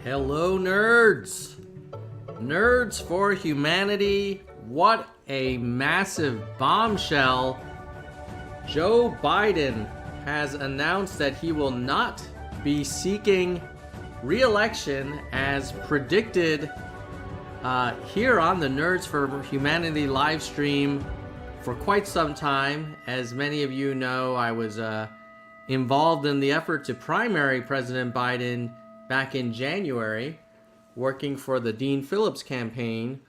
Hello, nerds! Nerds for Humanity. What a massive bombshell. Joe Biden has announced that he will not be seeking re-election as predicted here on the Nerds for Humanity live stream for quite some time. As many of you know, I was involved in the effort to primary President Biden back in January, working for the Dean Phillips campaign.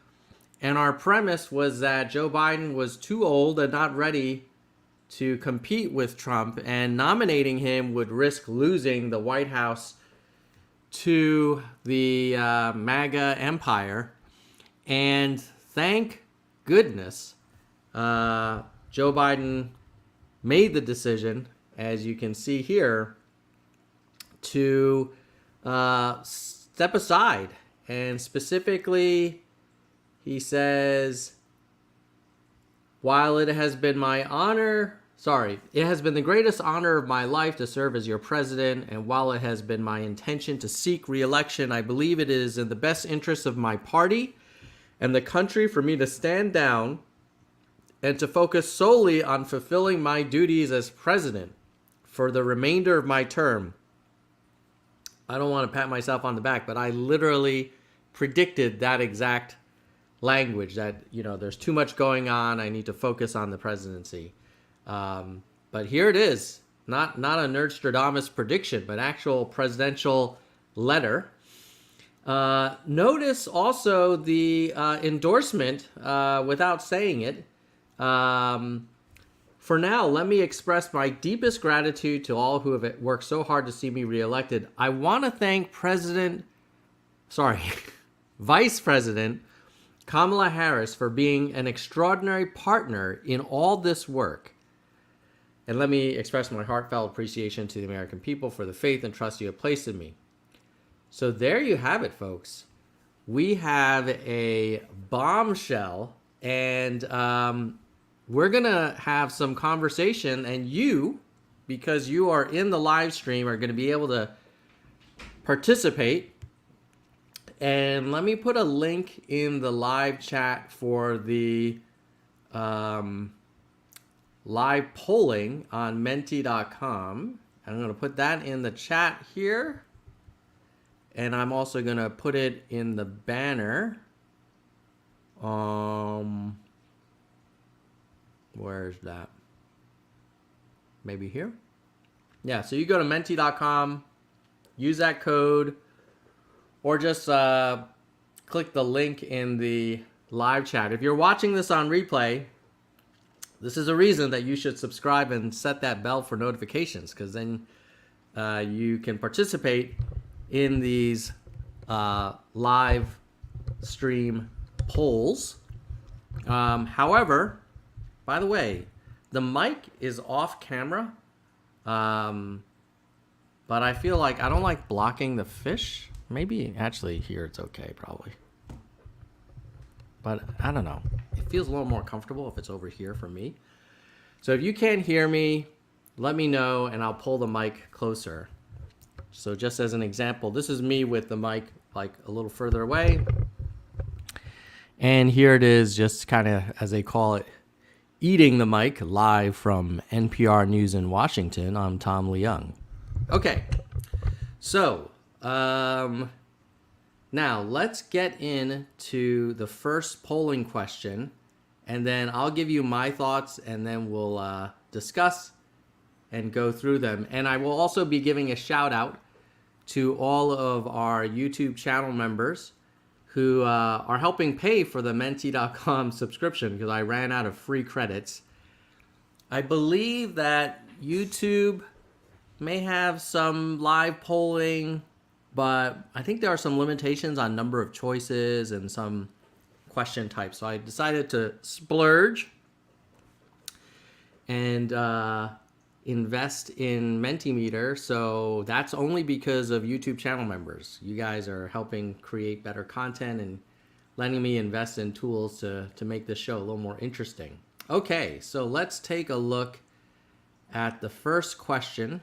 And our premise was that Joe Biden was too old and not ready to compete with Trump, and nominating him would risk losing the White House to the MAGA empire. And thank goodness, Joe Biden made the decision, as you can see here, to step aside. And specifically, he says, it has been the greatest honor of my life to serve as your president, and while it has been my intention to seek re-election, I believe it is in the best interest of my party and the country for me to stand down and to focus solely on fulfilling my duties as president for the remainder of my term. I don't want to pat myself on the back, but I literally predicted that exact language, that, there's too much going on. I need to focus on the presidency. But here it is, not a Nerdstrodamus prediction, but actual presidential letter. Notice also the endorsement without saying it. For now, let me express my deepest gratitude to all who have worked so hard to see me reelected. I want to thank Vice President Kamala Harris for being an extraordinary partner in all this work. And let me express my heartfelt appreciation to the American people for the faith and trust you have placed in me. So there you have it, folks. We have a bombshell, and we're going to have some conversation, and you, because you are in the live stream, are going to be able to participate. And let me put a link in the live chat for the live polling on menti.com. I'm going to put that in the chat here. And I'm also going to put it in the banner. Where's that? Maybe here? Yeah, so you go to menti.com, use that code, or just click the link in the live chat. If you're watching this on replay, this is a reason that you should subscribe and set that bell for notifications, because then you can participate in these live stream polls. However, by the way, the mic is off camera, but I feel like I don't like blocking the fish. Maybe actually here it's okay, probably. But I don't know. It feels a little more comfortable if it's over here for me. So if you can't hear me, let me know and I'll pull the mic closer. So just as an example, this is me with the mic like a little further away. And here it is, just kind of, as they call it, eating the mic, live from NPR News in Washington. I'm Tom Leung. Okay, so now let's get into the first polling question, and then I'll give you my thoughts, and then we'll discuss and go through them. And I will also be giving a shout out to all of our YouTube channel members who are helping pay for the menti.com subscription, because I ran out of free credits. I believe that YouTube may have some live polling, but I think there are some limitations on number of choices and some question types. So I decided to splurge and invest in Mentimeter. So that's only because of YouTube channel members. You guys are helping create better content and letting me invest in tools to make this show a little more interesting. Okay, so let's take a look at the first question.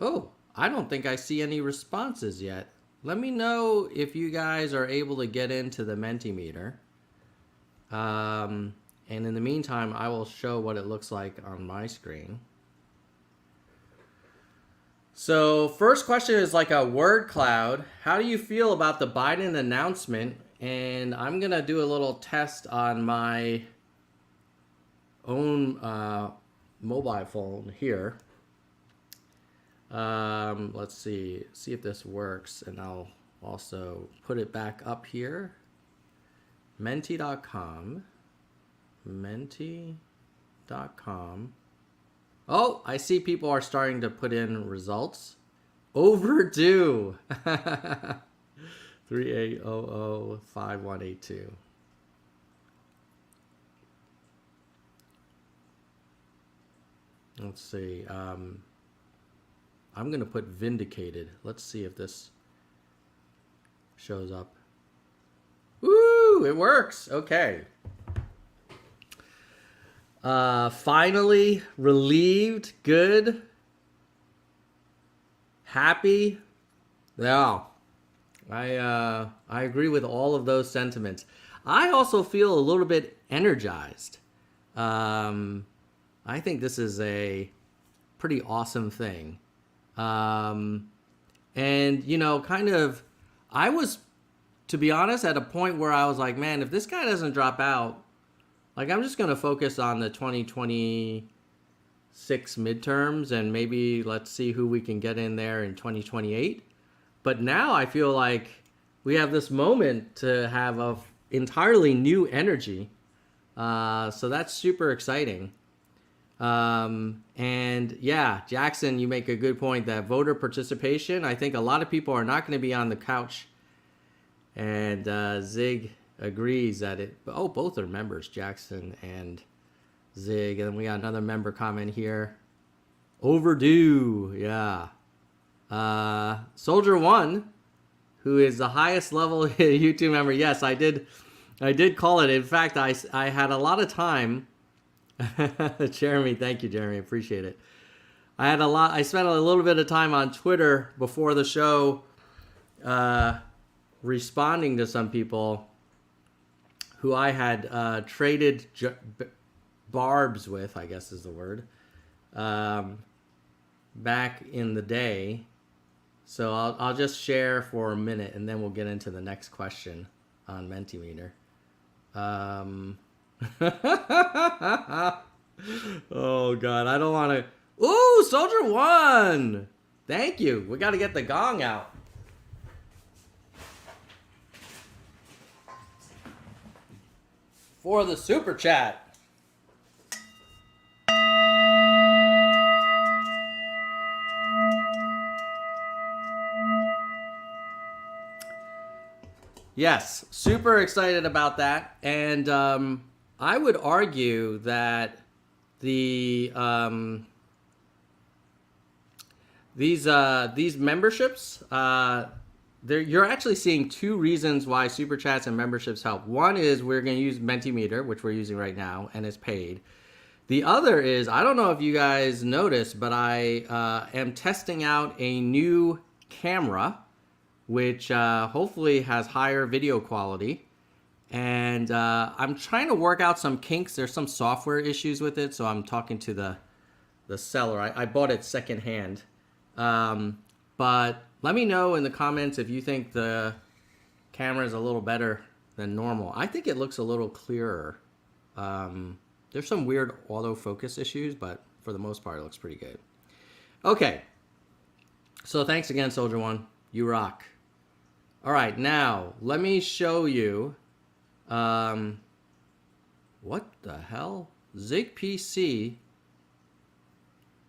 Oh, I don't think I see any responses yet. Let me know if you guys are able to get into the Mentimeter. And in the meantime, I will show what it looks like on my screen. So first question is like a word cloud. How do you feel about the Biden announcement? And I'm going to do a little test on my own mobile phone here. Let's see if this works, and I'll also put it back up here. Menti.com. Oh, I see people are starting to put in results. Overdue. 38005182. Let's see. I'm going to put vindicated. Let's see if this shows up. Woo! It works. Okay. Finally, relieved, good, happy. Yeah, I agree with all of those sentiments. I also feel a little bit energized. I think this is a pretty awesome thing. And, you know, kind of, I was, to be honest, at a point where I was like, man, if this guy doesn't drop out, like, I'm just going to focus on the 2026 midterms and maybe let's see who we can get in there in 2028. But now I feel like we have this moment to have a entirely new energy. So that's super exciting. And yeah, Jackson, you make a good point that voter participation, I think a lot of people are not going to be on the couch. And Zig agrees that both are members, Jackson and Zig. And then we got another member comment here. Overdue, yeah. Soldier One, who is the highest level YouTube member. Yes, I did call it. In fact, I had a lot of time. Jeremy, thank you, Jeremy. Appreciate it. I spent a little bit of time on Twitter before the show responding to some people who I had traded barbs with, I guess is the word, back in the day. So I'll just share for a minute, and then we'll get into the next question on Mentimeter. Oh, God, I don't want to... Ooh, Soldier One! Thank you. We got to get the gong out. For the super chat. Yes, super excited about that. And I would argue that these memberships, you're actually seeing two reasons why super chats and memberships help. One is we're going to use Mentimeter, which we're using right now, and it's paid. The other is, I don't know if you guys noticed, but I am testing out a new camera, which hopefully has higher video quality. And I'm trying to work out some kinks. There's some software issues with it, so I'm talking to the seller. I bought it secondhand. But let me know in the comments if you think the camera is a little better than normal. I think it looks a little clearer. There's some weird autofocus issues, but for the most part, it looks pretty good. Okay. So thanks again, Soldier One. You rock. All right, now let me show you. What the hell? Zig PC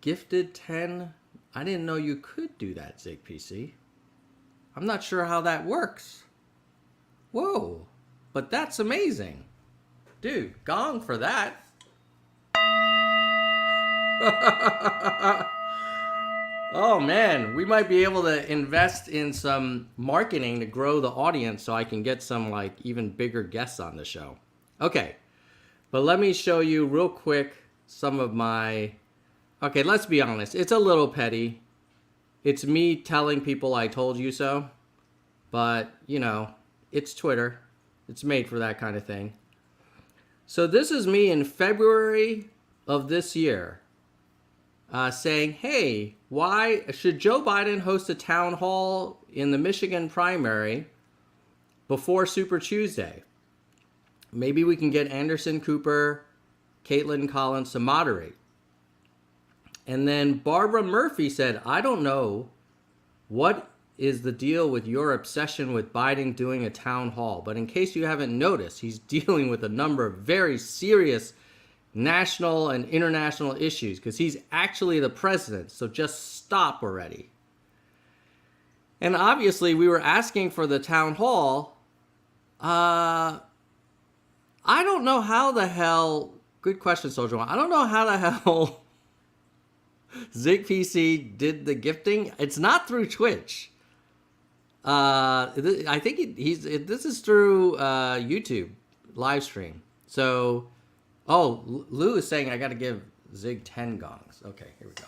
gifted 10. I didn't know you could do that, Zig PC. I'm not sure how that works. Whoa, but that's amazing. Dude, gong for that. Oh man, we might be able to invest in some marketing to grow the audience so I can get some like even bigger guests on the show. Okay, but let me show you real quick some of my... Okay, let's be honest. It's a little petty. it's me telling people I told you so. But, you know, it's Twitter. It's made for that kind of thing. So this is me in February of this year saying, hey, why should Joe Biden host a town hall in the Michigan primary before Super Tuesday? Maybe we can get Anderson Cooper, Caitlin Collins to moderate. And then Barbara Murphy said, I don't know what is the deal with your obsession with Biden doing a town hall. But in case you haven't noticed, he's dealing with a number of very serious national and international issues because he's actually the president. So just stop already. And obviously we were asking for the town hall. I don't know how the hell, good question, Soldier One. I don't know how the hell Zig PC did the gifting. It's not through Twitch. I think this is through YouTube live stream. So, Lou is saying I got to give Zig 10 gongs. Okay, here we go.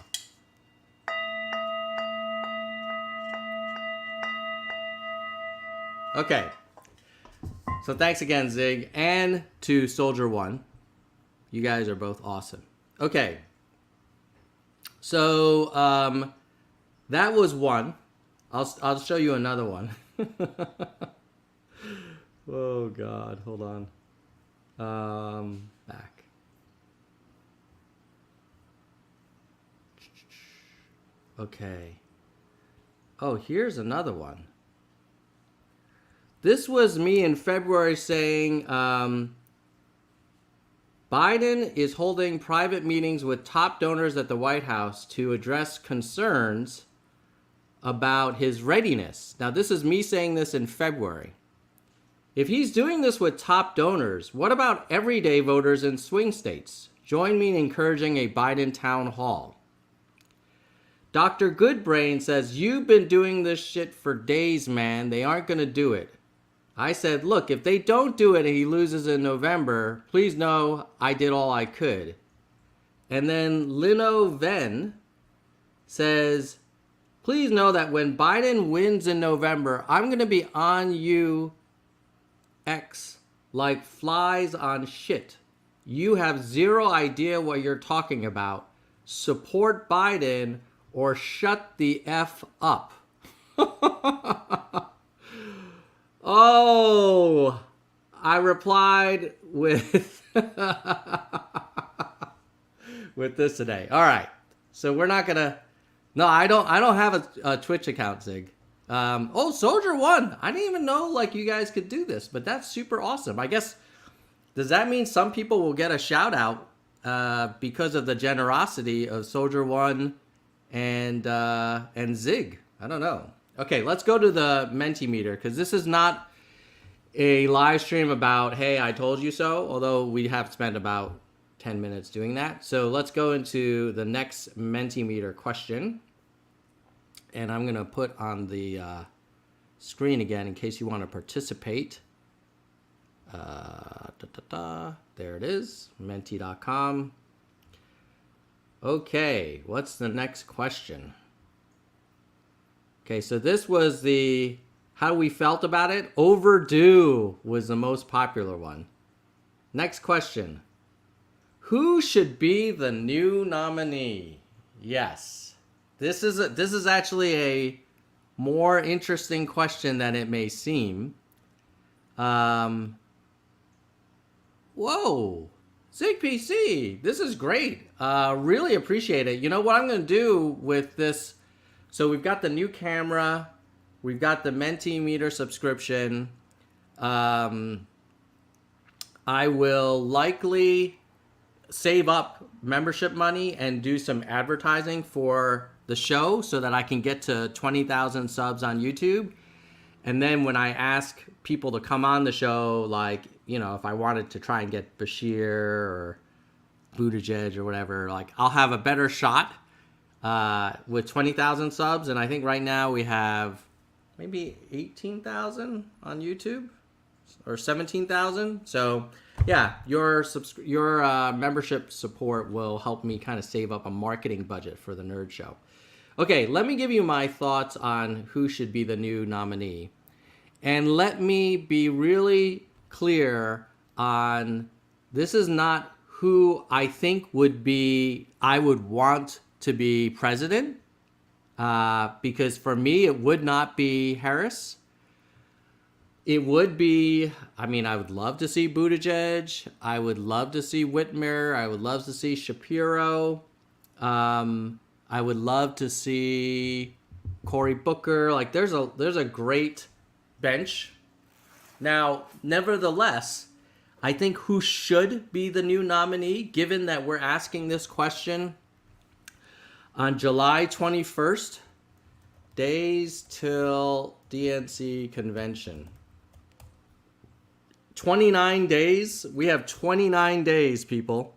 Okay. So thanks again, Zig, and to Soldier One. You guys are both awesome. Okay. So that was one. I'll show you another one. Oh God, hold on. Back. Okay. Oh, here's another one. This was me in February saying Biden is holding private meetings with top donors at the White House to address concerns about his readiness. Now, this is me saying this in February. If he's doing this with top donors, what about everyday voters in swing states? Join me in encouraging a Biden town hall. Dr. Goodbrain says, you've been doing this shit for days, man. They aren't going to do it. I said, look, if they don't do it and he loses in November, please know I did all I could. And then Lino Ven says, please know that when Biden wins in November, I'm going to be on you X like flies on shit. You have zero idea what you're talking about. Support Biden or shut the F up. Oh, I replied with with this today. All right. So we're not going to. No, I don't have a Twitch account, Zig. Soldier One. I didn't even know like you guys could do this, but that's super awesome. I guess, does that mean some people will get a shout out because of the generosity of Soldier One and Zig? I don't know. Okay, let's go to the Mentimeter because this is not a live stream about, hey, I told you so, although we have spent about 10 minutes doing that. So let's go into the next Mentimeter question. And I'm going to put on the screen again in case you want to participate. There it is, menti.com. Okay, what's the next question? Okay, so this was the how we felt about it. Overdue was the most popular one. Next question. Who should be the new nominee? Yes. This is actually a more interesting question than it may seem. Whoa. Zig PC, this is great. Really appreciate it. You know what I'm going to do with this? So we've got the new camera. We've got the Mentimeter subscription. I will likely save up membership money and do some advertising for the show so that I can get to 20,000 subs on YouTube. And then when I ask people to come on the show, like, you know, if I wanted to try and get Bashir or Buttigieg or whatever, like I'll have a better shot with 20,000 subs. And I think right now we have maybe 18,000 on YouTube or 17,000. So yeah, your membership support will help me kind of save up a marketing budget for the Nerd Show. Okay, let me give you my thoughts on who should be the new nominee. And let me be really clear on this is not who I think I would want to be president. Because for me, it would not be Harris. It would be, I mean, I would love to see Buttigieg. I would love to see Whitmer. I would love to see Shapiro. I would love to see Cory Booker. Like, there's a great bench. Now, nevertheless, I think who should be the new nominee, given that we're asking this question on July 21st, days till DNC convention. 29 days. We have 29 days, people,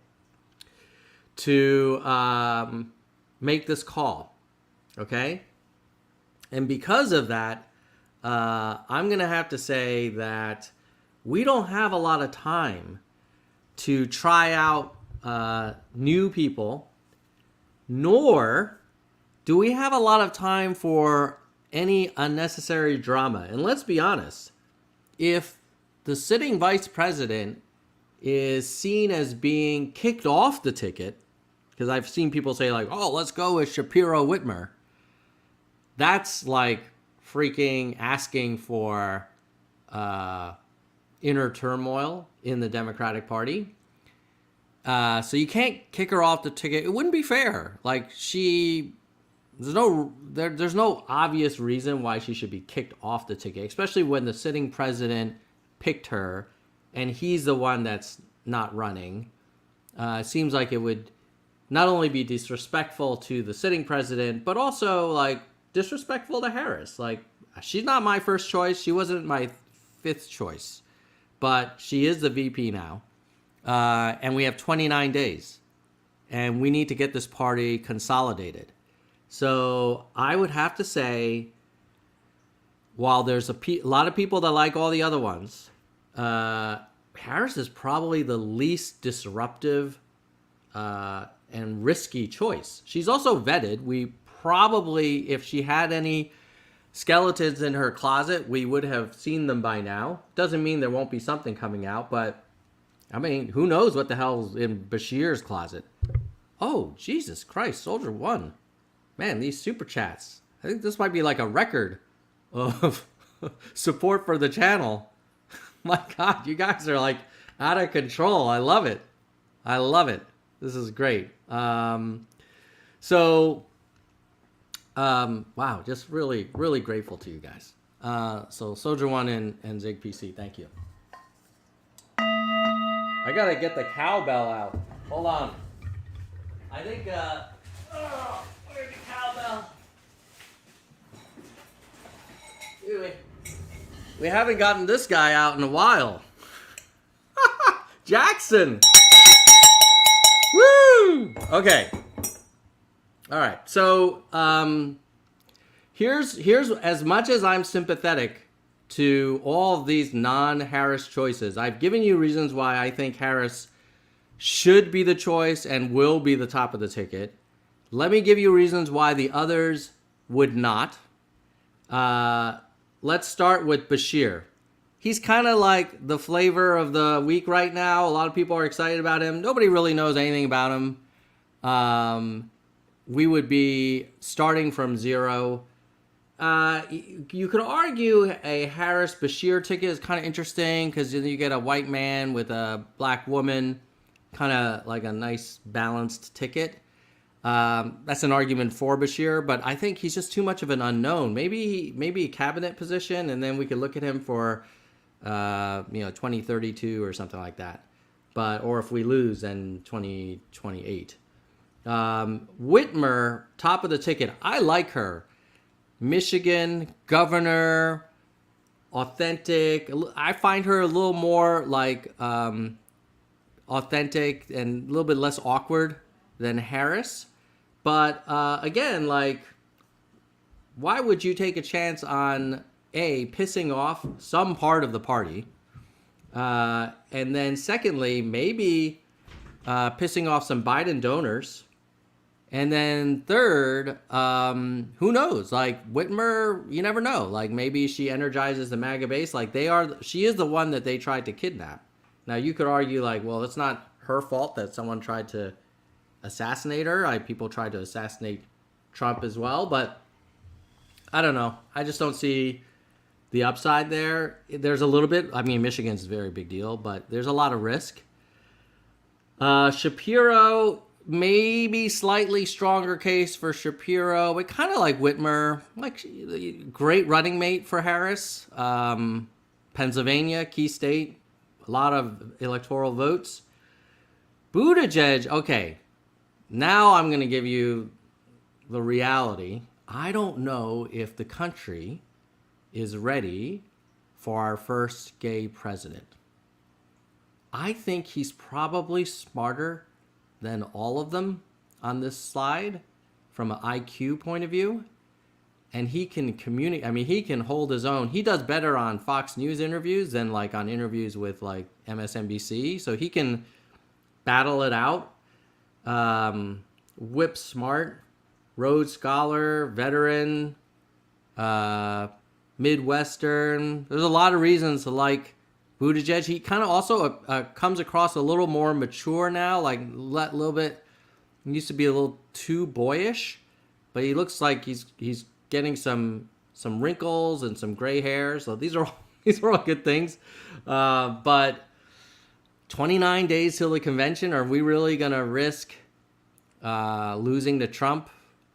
to make this call. Okay? And because of that, I'm going to have to say that we don't have a lot of time to try out new people, nor do we have a lot of time for any unnecessary drama. And let's be honest, if the sitting vice president is seen as being kicked off the ticket, because I've seen people say like, oh, let's go with Shapiro Whitmer, that's like freaking asking for inner turmoil in the Democratic Party. So you can't kick her off the ticket. It wouldn't be fair. Like, there's no obvious reason why she should be kicked off the ticket, especially when the sitting president picked her and he's the one that's not running. It seems like it would not only be disrespectful to the sitting president, but also like disrespectful to Harris. Like, she's not my first choice. She wasn't my fifth choice, but she is the VP now. And we have 29 days, and we need to get this party consolidated. So I would have to say, while there's a lot of people that like all the other ones, Harris is probably the least disruptive and risky choice. She's also vetted. We probably, if she had any skeletons in her closet, we would have seen them by now. Doesn't mean there won't be something coming out, but I mean, who knows what the hell's in Bashir's closet? Oh, Jesus Christ, Soldier One. Man, these super chats. I think this might be like a record of support for the channel. My God, you guys are like out of control. I love it. I love it. This is great. Wow, just really, really grateful to you guys. So Soldier One and Zig PC, thank you. I gotta get the cowbell out. Hold on. I think, where's the cowbell? Dude, we haven't gotten this guy out in a while. Jackson! Woo! Okay. All right. So, here's as much as I'm sympathetic to all of these non-Harris choices. I've given you reasons why I think Harris should be the choice and will be the top of the ticket. Let me give you reasons why the others would not. Let's start with Bashir. He's kind of like the flavor of the week right now. A lot of people are excited about him. Nobody really knows anything about him. We would be starting from zero. You could argue a Harris-Bashir ticket is kind of interesting because you get a white man with a black woman, kind of like a nice balanced ticket. That's an argument for Bashir, but I think he's just too much of an unknown. Maybe a cabinet position, and then we could look at him for 2032 or something like that. Or if we lose, then 2028. Whitmer, top of the ticket. I like her. Michigan governor, authentic. I find her a little more like authentic and a little bit less awkward than Harris. But again, like, why would you take a chance on pissing off some part of the party, and then secondly, maybe pissing off some Biden donors, And then third, who knows? Like Whitmer, you never know. Like maybe she energizes the MAGA base. Like she is the one that they tried to kidnap. Now you could argue like, well, it's not her fault that someone tried to assassinate her. People tried to assassinate Trump as well, but I don't know. I just don't see the upside there. There's a little bit. I mean, Michigan's a very big deal, but there's a lot of risk. Shapiro, maybe slightly stronger case for Shapiro, but kind of like Whitmer, like great running mate for Harris. Pennsylvania, key state, a lot of electoral votes. Buttigieg, okay, now I'm going to give you the reality. I don't know if the country is ready for our first gay president. I think he's probably smarter than all of them on this slide from an IQ point of view. And he can communicate. I mean, he can hold his own. He does better on Fox News interviews than like on interviews with like MSNBC. So he can battle it out. Whip smart, Rhodes Scholar, veteran, Midwestern. There's a lot of reasons to like Buttigieg. He kind of also comes across a little more mature now, like a little bit. He used to be a little too boyish, but he looks like he's getting some wrinkles and some gray hair. So these are all good things. But 29 days till the convention, are we really gonna risk losing to Trump?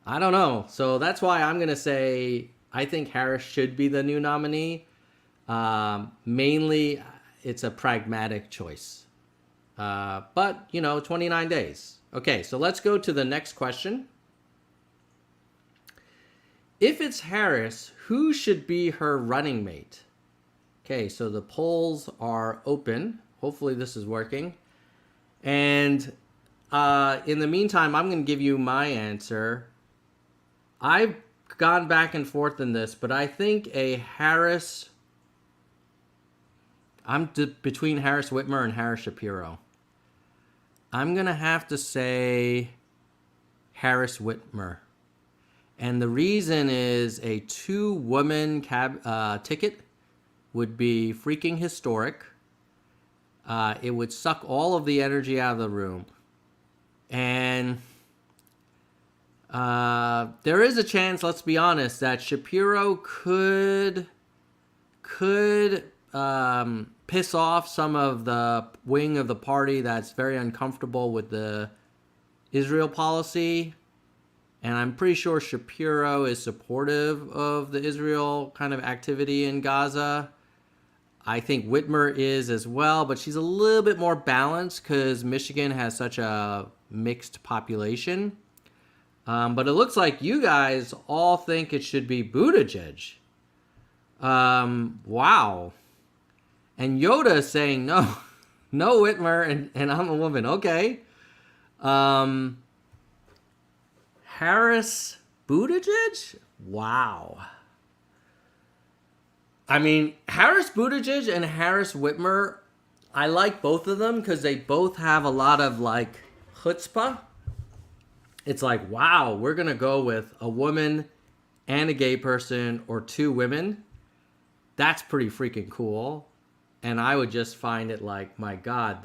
I don't know. So that's why I'm gonna say I think Harris should be the new nominee. Mainly, it's a pragmatic choice. But, 29 days. Okay, so let's go to the next question. If it's Harris, who should be her running mate? Okay, so the polls are open. Hopefully this is working. And in the meantime, I'm going to give you my answer. I've gone back and forth in this, but I think a Harris... I'm between Harris Whitmer and Harris Shapiro. I'm going to have to say Harris Whitmer. And the reason is a 2-woman ticket would be freaking historic. It would suck all of the energy out of the room. And there is a chance, let's be honest, that Shapiro could piss off some of the wing of the party that's very uncomfortable with the Israel policy. And I'm pretty sure Shapiro is supportive of the Israel kind of activity in Gaza. I think Whitmer is as well, but she's a little bit more balanced because Michigan has such a mixed population. But it looks like you guys all think it should be Buttigieg. Wow. And Yoda is saying no Whitmer, and I'm a woman. Okay. Harris Buttigieg? Wow. I mean, Harris Buttigieg and Harris Whitmer, I like both of them because they both have a lot of like chutzpah. It's like, wow, we're going to go with a woman and a gay person or 2 women. That's pretty freaking cool. And I would just find it like, my God,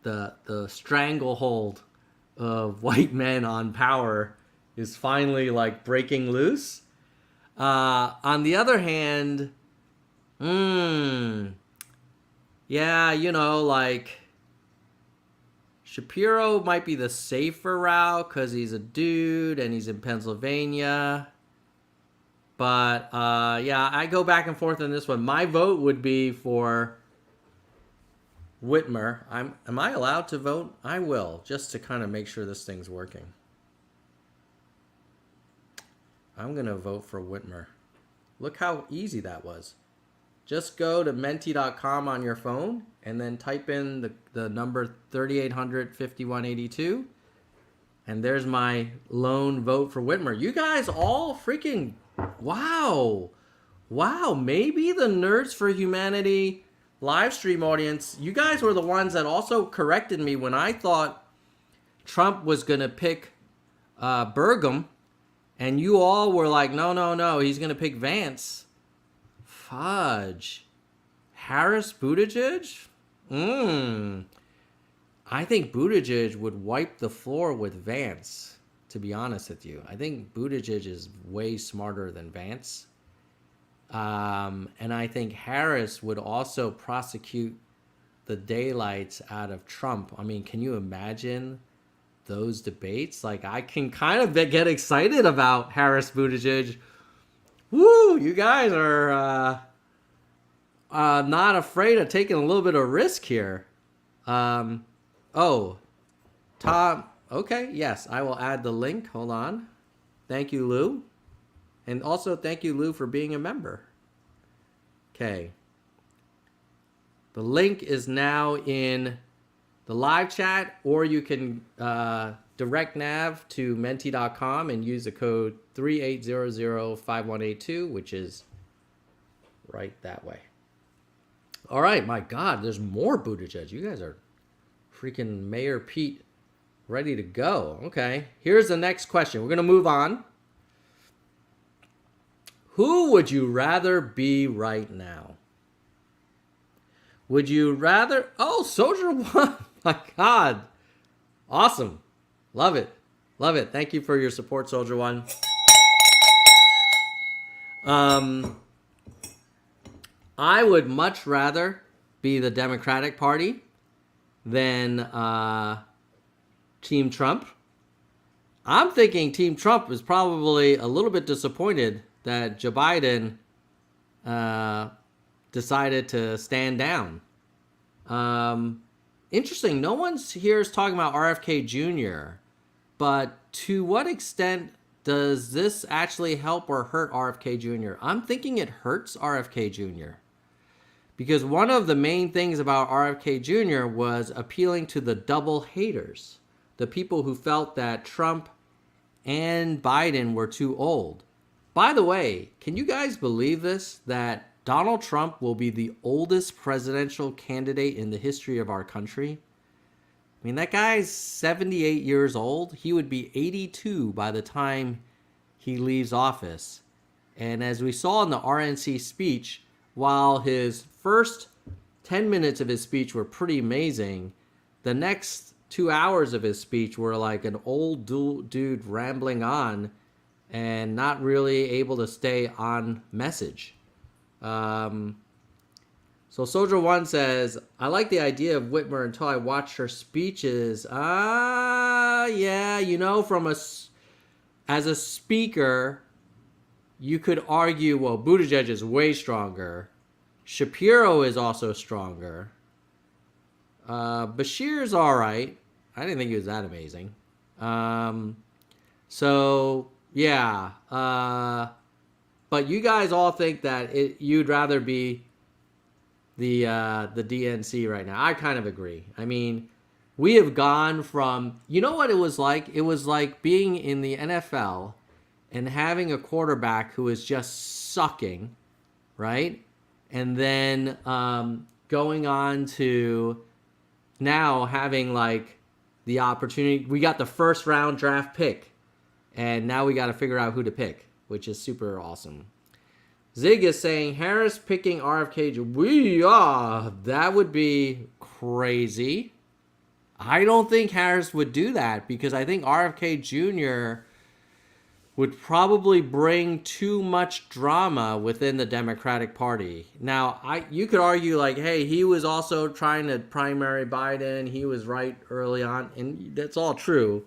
the stranglehold of white men on power is finally like breaking loose. On the other hand, yeah, like Shapiro might be the safer route because he's a dude and he's in Pennsylvania. But yeah, I go back and forth on this one. My vote would be for Whitmer. Am I allowed to vote? I will, just to kind of make sure this thing's working. I'm going to vote for Whitmer. Look how easy that was. Just go to menti.com on your phone and then type in the number 3800 5182. And there's my lone vote for Whitmer. You guys all freaking... Wow. Maybe the Nerds for Humanity live stream audience, you guys were the ones that also corrected me when I thought Trump was going to pick Burgum, and you all were like, no, no, no, he's going to pick Vance. Fudge. Harris Buttigieg? I think Buttigieg would wipe the floor with Vance, to be honest with you. I think Buttigieg is way smarter than Vance. And I think Harris would also prosecute the daylights out of Trump. I mean, can you imagine those debates? Like, I can kind of get excited about Harris Buttigieg. Woo, you guys are not afraid of taking a little bit of risk here. Oh, Tom. Okay, yes, I will add the link. Hold on. Thank you, Lou. And also thank you, Lou, for being a member. Okay. The link is now in the live chat, or you can direct nav to menti.com and use the code 38005182, which is right that way. All right, my God, there's more Buttigieg. You guys are freaking Mayor Pete ready to go. Okay, here's the next question. We're going to move on. Who would you rather be right now? Would you rather... Oh, Soldier One. My God. Awesome. Love it. Love it. Thank you for your support, Soldier One. I would much rather be the Democratic Party than Team Trump. I'm thinking Team Trump is probably a little bit disappointed that Joe Biden decided to stand down. Interesting. No one's here is talking about RFK Jr., but to what extent does this actually help or hurt RFK Jr.? I'm thinking it hurts RFK Jr. because one of the main things about RFK Jr. was appealing to the double haters, the people who felt that Trump and Biden were too old. By the way, can you guys believe this? That Donald Trump will be the oldest presidential candidate in the history of our country? I mean, that guy's 78 years old. He would be 82 by the time he leaves office. And as we saw in the RNC speech, while his first 10 minutes of his speech were pretty amazing, the next 2 hours of his speech were like an old dude rambling on and not really able to stay on message. So Soldier One says, I like the idea of Whitmer until I watched her speeches. Yeah, you know, as a speaker, you could argue, well, Buttigieg is way stronger. Shapiro is also stronger. Bashir's all right. I didn't think he was that amazing. So yeah. But you guys all think that you'd rather be the DNC right now. I kind of agree. I mean, we have gone from, you know what it was like? It was like being in the NFL and having a quarterback who is just sucking, right? And then going on to now having like the opportunity. We got the first round draft pick, and now we got to figure out who to pick, which is super awesome. Zig is saying Harris picking RFK. That would be crazy. I don't think Harris would do that because I think RFK Jr. would probably bring too much drama within the Democratic Party. Now, you could argue like, hey, he was also trying to primary Biden. He was right early on, and that's all true.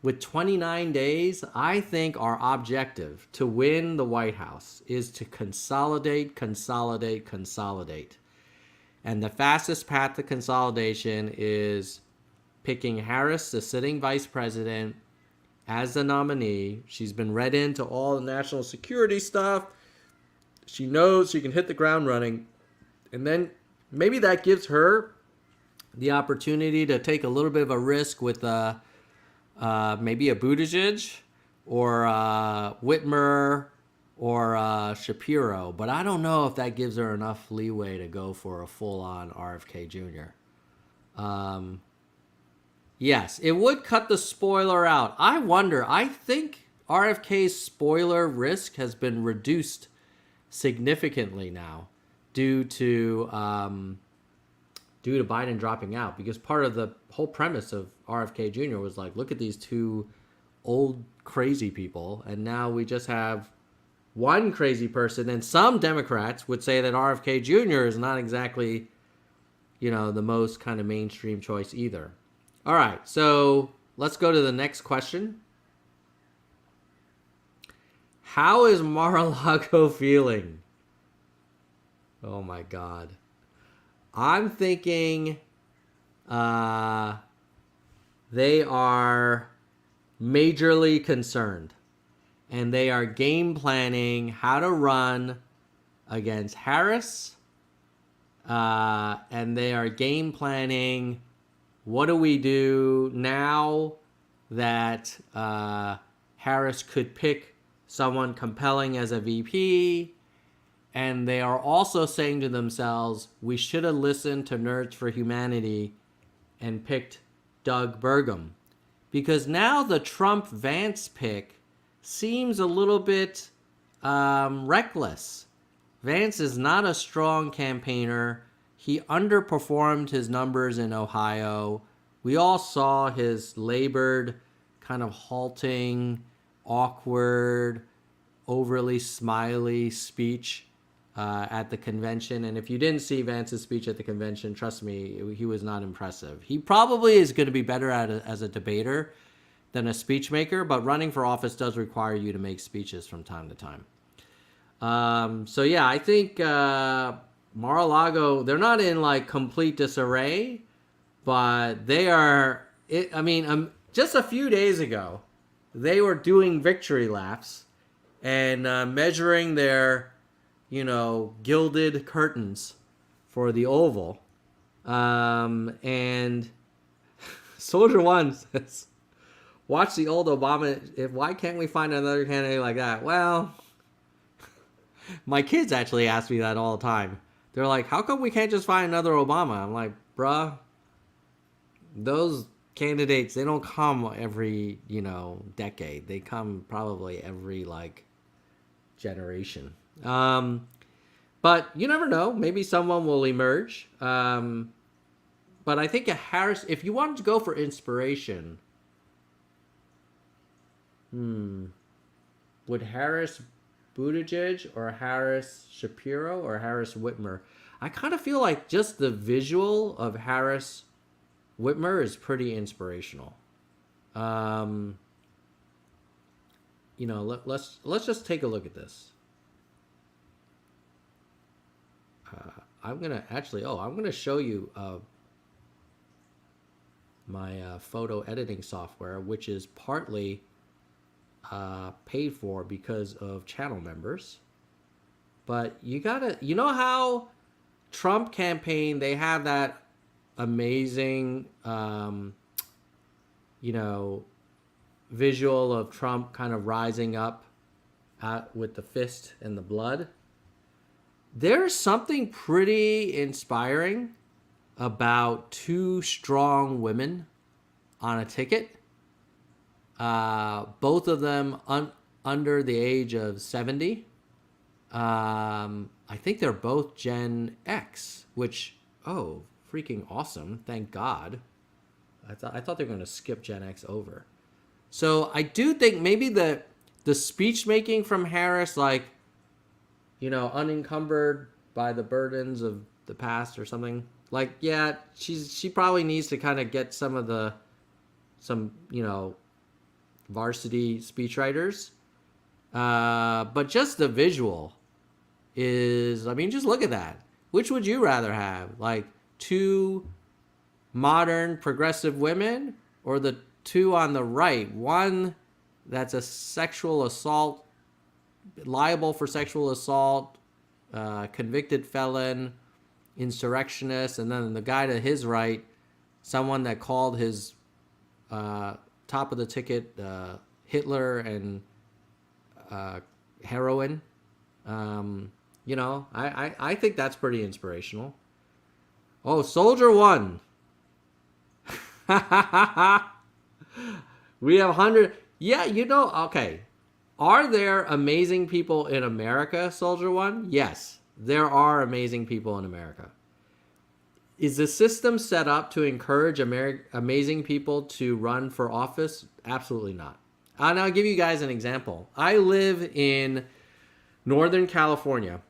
With 29 days, I think our objective to win the White House is to consolidate. And the fastest path to consolidation is picking Harris, the sitting vice president, as the nominee. She's been read into all the national security stuff. She knows she can hit the ground running. And then maybe that gives her the opportunity to take a little bit of a risk with maybe a Buttigieg or Whitmer or Shapiro. But I don't know if that gives her enough leeway to go for a full-on RFK Jr. Yes, it would cut the spoiler out. I wonder, I think RFK's spoiler risk has been reduced significantly now due to Biden dropping out, because part of the whole premise of RFK Jr. was like, look at these two old crazy people, and now we just have one crazy person. And some Democrats would say that RFK Jr. is not exactly, the most kind of mainstream choice either. All right, so let's go to the next question. How is Mar-a-Lago feeling? Oh my God. I'm thinking they are majorly concerned, and they are game planning how to run against Harris, and they are game planning what do we do now that Harris could pick someone compelling as a VP. And they are also saying to themselves, we should have listened to Nerds for Humanity and picked Doug Burgum. Because now the Trump-Vance pick seems a little bit reckless. Vance is not a strong campaigner. He underperformed his numbers in Ohio. We all saw his labored, kind of halting, awkward, overly smiley speech at the convention. And if you didn't see Vance's speech at the convention, trust me, he was not impressive. He probably is going to be better as a debater than a speech maker, but running for office does require you to make speeches from time to time. So yeah, I think Mar-a-Lago, they're not in like complete disarray, but they are, just a few days ago, they were doing victory laps and measuring their, gilded curtains for the Oval. And Soldier One says, watch the old Obama. Why can't we find another candidate like that? Well, my kids actually ask me that all the time. They're like, how come we can't just find another Obama? I'm like, bruh, those candidates, they don't come every, decade. They come probably every, generation. But you never know. Maybe someone will emerge. But I think a Harris, if you wanted to go for inspiration, would Harris Buttigieg or Harris Shapiro or Harris Whitmer? I kind of feel like just the visual of Harris Whitmer is pretty inspirational. Let's just take a look at this. I'm gonna show you my photo editing software, which is partly paid for because of channel members. But you know how Trump campaign, they have that amazing, visual of Trump kind of rising up with the fist and the blood. There's something pretty inspiring about two strong women on a ticket. Both of them under the age of 70. I think they're both Gen X, which, freaking awesome. Thank God. I thought they were going to skip Gen X over. So I do think maybe the speech making from Harris, unencumbered by the burdens of the past or something. She probably needs to kind of get some varsity speechwriters. But just the visual is, just look at that. Which would you rather have? Two modern progressive women, or the two on the right? One that's a sexual assault, liable for sexual assault, convicted felon, insurrectionist, and then the guy to his right, someone that called his top of the ticket Hitler and heroin. I think that's pretty inspirational. Oh, Soldier One. We have 100. Yeah, okay. Are there amazing people in America, Soldier One? Yes, there are amazing people in America. Is the system set up to encourage amazing people to run for office? Absolutely not. And I'll give you guys an example. I live in Northern California,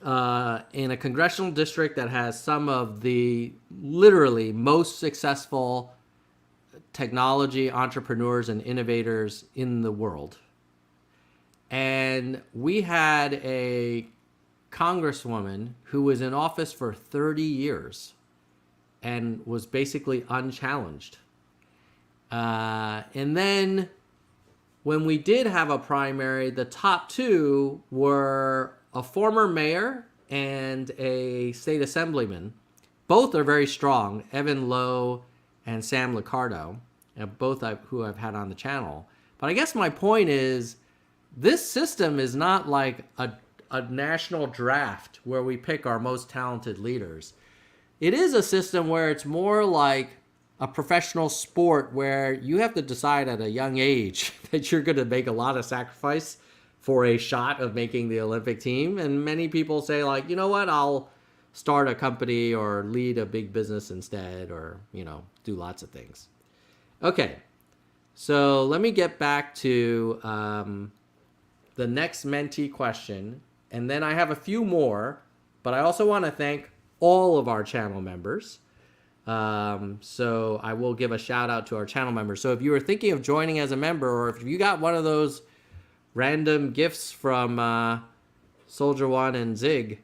in a congressional district that has some of the literally most successful technology entrepreneurs and innovators in the world. And we had a congresswoman who was in office for 30 years and was basically unchallenged. And then when we did have a primary, the top two were a former mayor and a state assemblyman. Both are very strong, Evan Lowe and Sam Liccardo, both who I've had on the channel. But I guess my point is, this system is not like a national draft where we pick our most talented leaders. It is a system where it's more like a professional sport where you have to decide at a young age that you're going to make a lot of sacrifice for a shot of making the Olympic team. And many people say, like, you know what, I'll start a company or lead a big business instead, or, do lots of things. Okay, so let me get back to the next mentee question. And then I have a few more, but I also want to thank all of our channel members. So I will give a shout out to our channel members. So if you were thinking of joining as a member, or if you got one of those random gifts from Soldier One and Zig,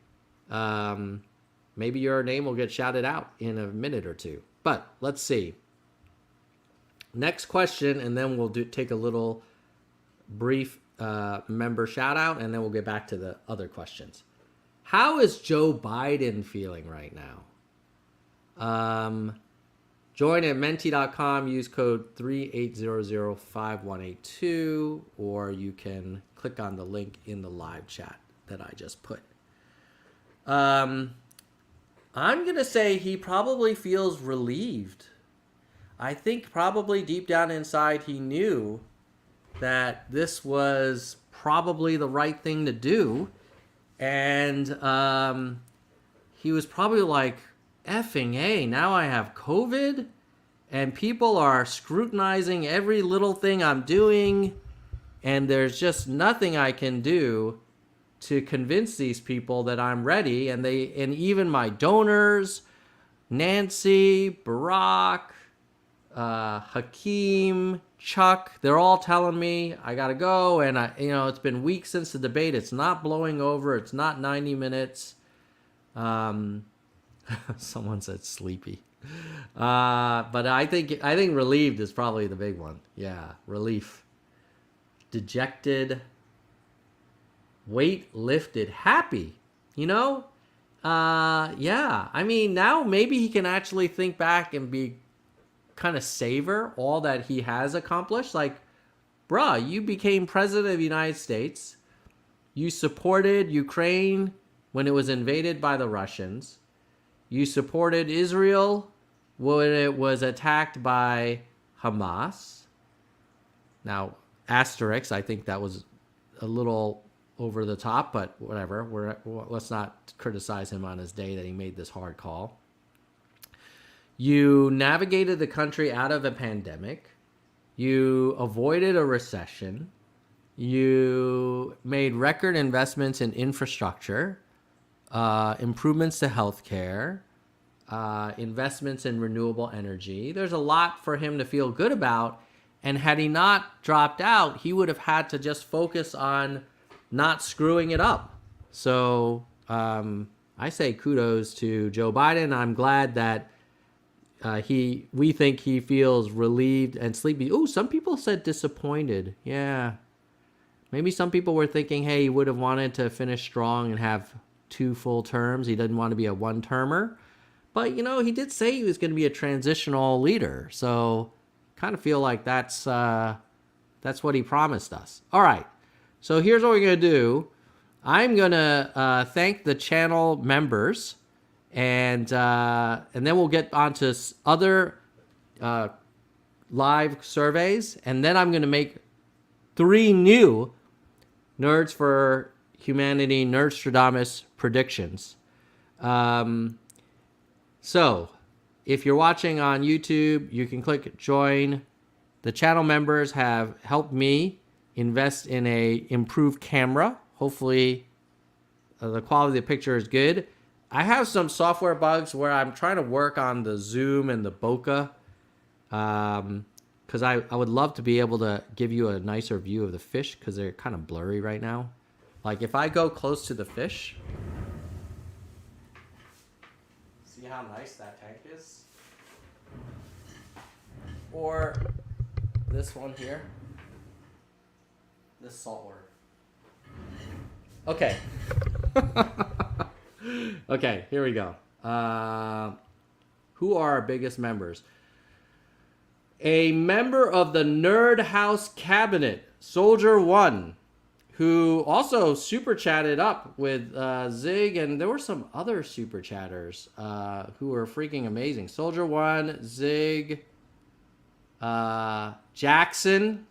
maybe your name will get shouted out in a minute or two. But let's see. Next question, and then we'll take a little brief member shout out, and then we'll get back to the other questions. How is Joe Biden feeling right now? Join at menti.com, use code 38005182, or you can click on the link in the live chat that I just put. I'm going to say he probably feels relieved. I think probably deep down inside he knew that this was probably the right thing to do. And he was probably like, effing A, now I have COVID and people are scrutinizing every little thing I'm doing, and there's just nothing I can do to convince these people that I'm ready. And even my donors, Nancy, Barack, Hakeem, Chuck, they're all telling me I gotta go, and it's been weeks since the debate. It's not blowing over. It's not 90 minutes. Someone said sleepy, but I think relieved is probably the big one. Yeah, relief, dejected, weight lifted, happy. Yeah. I mean, now maybe he can actually think back and be kind of savor all that he has accomplished. Like, bruh, you became president of the United States. You supported Ukraine when it was invaded by the Russians. You supported Israel when it was attacked by Hamas. Now, asterisk, I think that was a little over the top, but whatever. Let's not criticize him on his day that he made this hard call. You navigated the country out of a pandemic. You avoided a recession. You made record investments in infrastructure, improvements to healthcare, investments in renewable energy. There's a lot for him to feel good about. And had he not dropped out, he would have had to just focus on not screwing it up. So I say kudos to Joe Biden. I'm glad that we think he feels relieved and sleepy. Oh, some people said disappointed. Yeah. Maybe some people were thinking, hey, he would have wanted to finish strong and have 2 full terms. He didn't want to be a one-termer. But, he did say he was going to be a transitional leader. So kind of feel like that's what he promised us. All right. So here's what we're going to do. I'm going to thank the channel members, and then we'll get on to other live surveys, and then I'm going to make 3 new Nerds for Humanity Nerdstrodamus predictions. So, if you're watching on YouTube, you can click join. The channel members have helped me invest in a improved camera. Hopefully, the quality of the picture is good. I have some software bugs where I'm trying to work on the zoom and the bokeh. Because I would love to be able to give you a nicer view of the fish because they're kind of blurry right now. Like if I go close to the fish, see how nice that tank is? Or this one here, this saltwater. Okay. Okay, here we go. Who are our biggest members? A member of the Nerd House Cabinet, Soldier One, who also super chatted up with Zig, and there were some other super chatters who were freaking amazing. Soldier One, Zig, Jackson.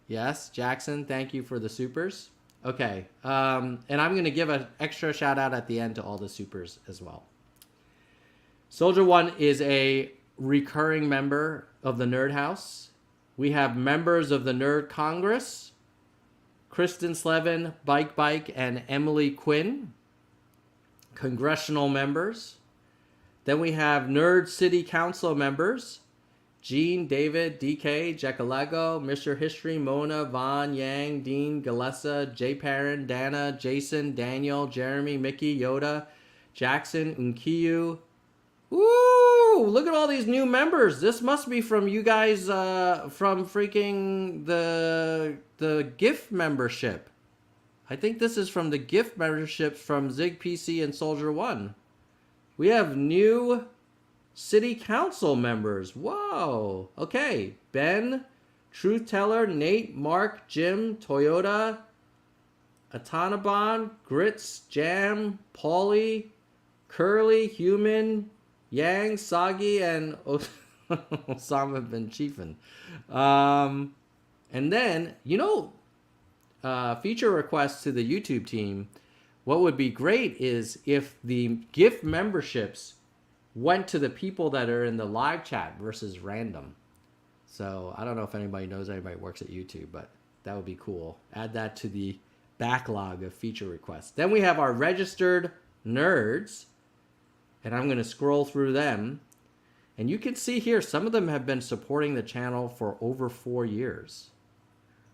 Yes, Jackson, thank you for the supers. Okay, and I'm going to give an extra shout out at the end to all the supers as well. Soldier One is a recurring member of the Nerd House. We have members of the Nerd Congress, Kristen Slevin, Bike, and Emily Quinn, congressional members. Then we have Nerd City Council members, Gene, David, DK, Jekalago, Mr. History, Mona, Vaughn, Yang, Dean, Galessa, Jay Perrin, Dana, Jason, Daniel, Jeremy, Mickey, Yoda, Jackson, Unkiyu. Ooh, look at all these new members. This must be from you guys from freaking the gift membership. I think this is from the gift membership from Zig PC and Soldier One. We have new city council members. Whoa. Okay. Ben, Truth Teller, Nate, Mark, Jim, Toyota, Atanaban, Grits, Jam, Paulie, Curly, Human, Yang, Sagi, and Osama bin Chiefin. And then, feature requests to the YouTube team. What would be great is if the gift memberships went to the people that are in the live chat versus random. So I don't know if anybody knows anybody who works at YouTube, but that would be cool. Add that to the backlog of feature requests. Then we have our registered nerds. And I'm going to scroll through them. And you can see here, some of them have been supporting the channel for over 4 years.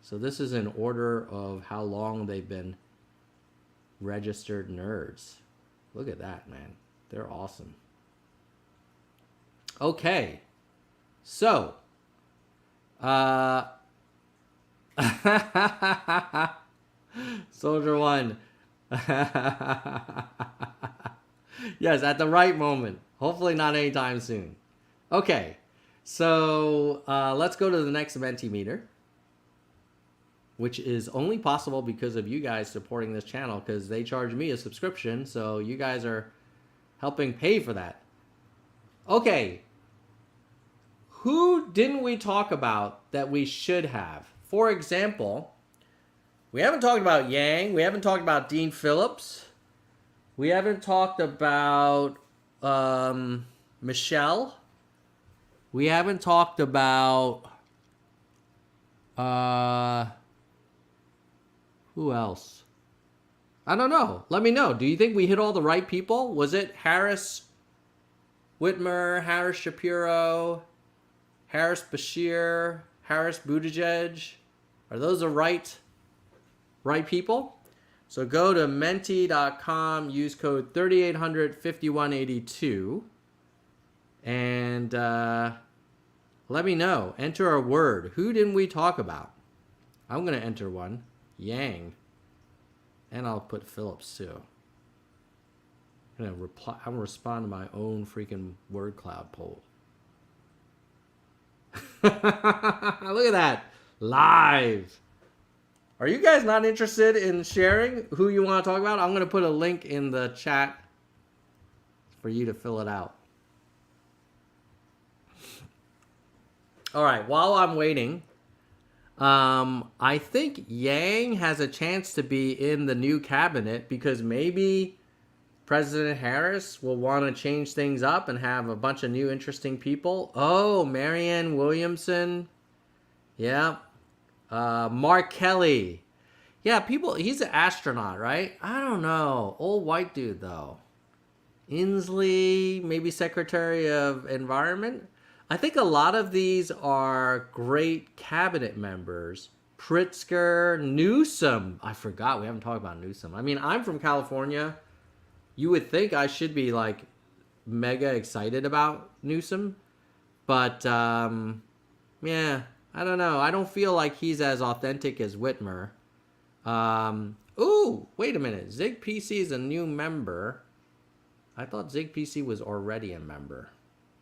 So this is in order of how long they've been registered nerds. Look at that, man. They're awesome. Okay. So. Soldier One. Yes, at the right moment. Hopefully not anytime soon. Okay, so let's go to the next Mentimeter, which is only possible because of you guys supporting this channel, because they charge me a subscription, so you guys are helping pay for that. Okay, who didn't we talk about that we should have? For example, we haven't talked about Yang, we haven't talked about Dean Phillips, we haven't talked about Michelle. We haven't talked about who else? I don't know. Let me know. Do you think we hit all the right people? Was it Harris Whitmer, Harris Shapiro, Harris Bashir, Harris Buttigieg? Are those the right people? So go to menti.com, use code 3800-5182, and let me know. Enter a word. Who didn't we talk about? I'm going to enter one. Yang. And I'll put Phillips too. I'm going to respond to my own freaking word cloud poll. Look at that. Live. Are you guys not interested in sharing who you want to talk about? I'm going to put a link in the chat for you to fill it out. All right, while I'm waiting, I think Yang has a chance to be in the new cabinet because maybe President Harris will want to change things up and have a bunch of new interesting people. Oh, Marianne Williamson. Yeah. Mark Kelly. Yeah, people, he's an astronaut, right? I don't know. Old white dude, though. Inslee, maybe Secretary of Environment. I think a lot of these are great cabinet members. Pritzker, Newsom. I forgot we haven't talked about Newsom. I mean, I'm from California. You would think I should be like mega excited about Newsom, but yeah, I don't know. I don't feel like he's as authentic as Whitmer. Ooh, wait a minute. Zig PC is a new member. I thought Zig PC was already a member.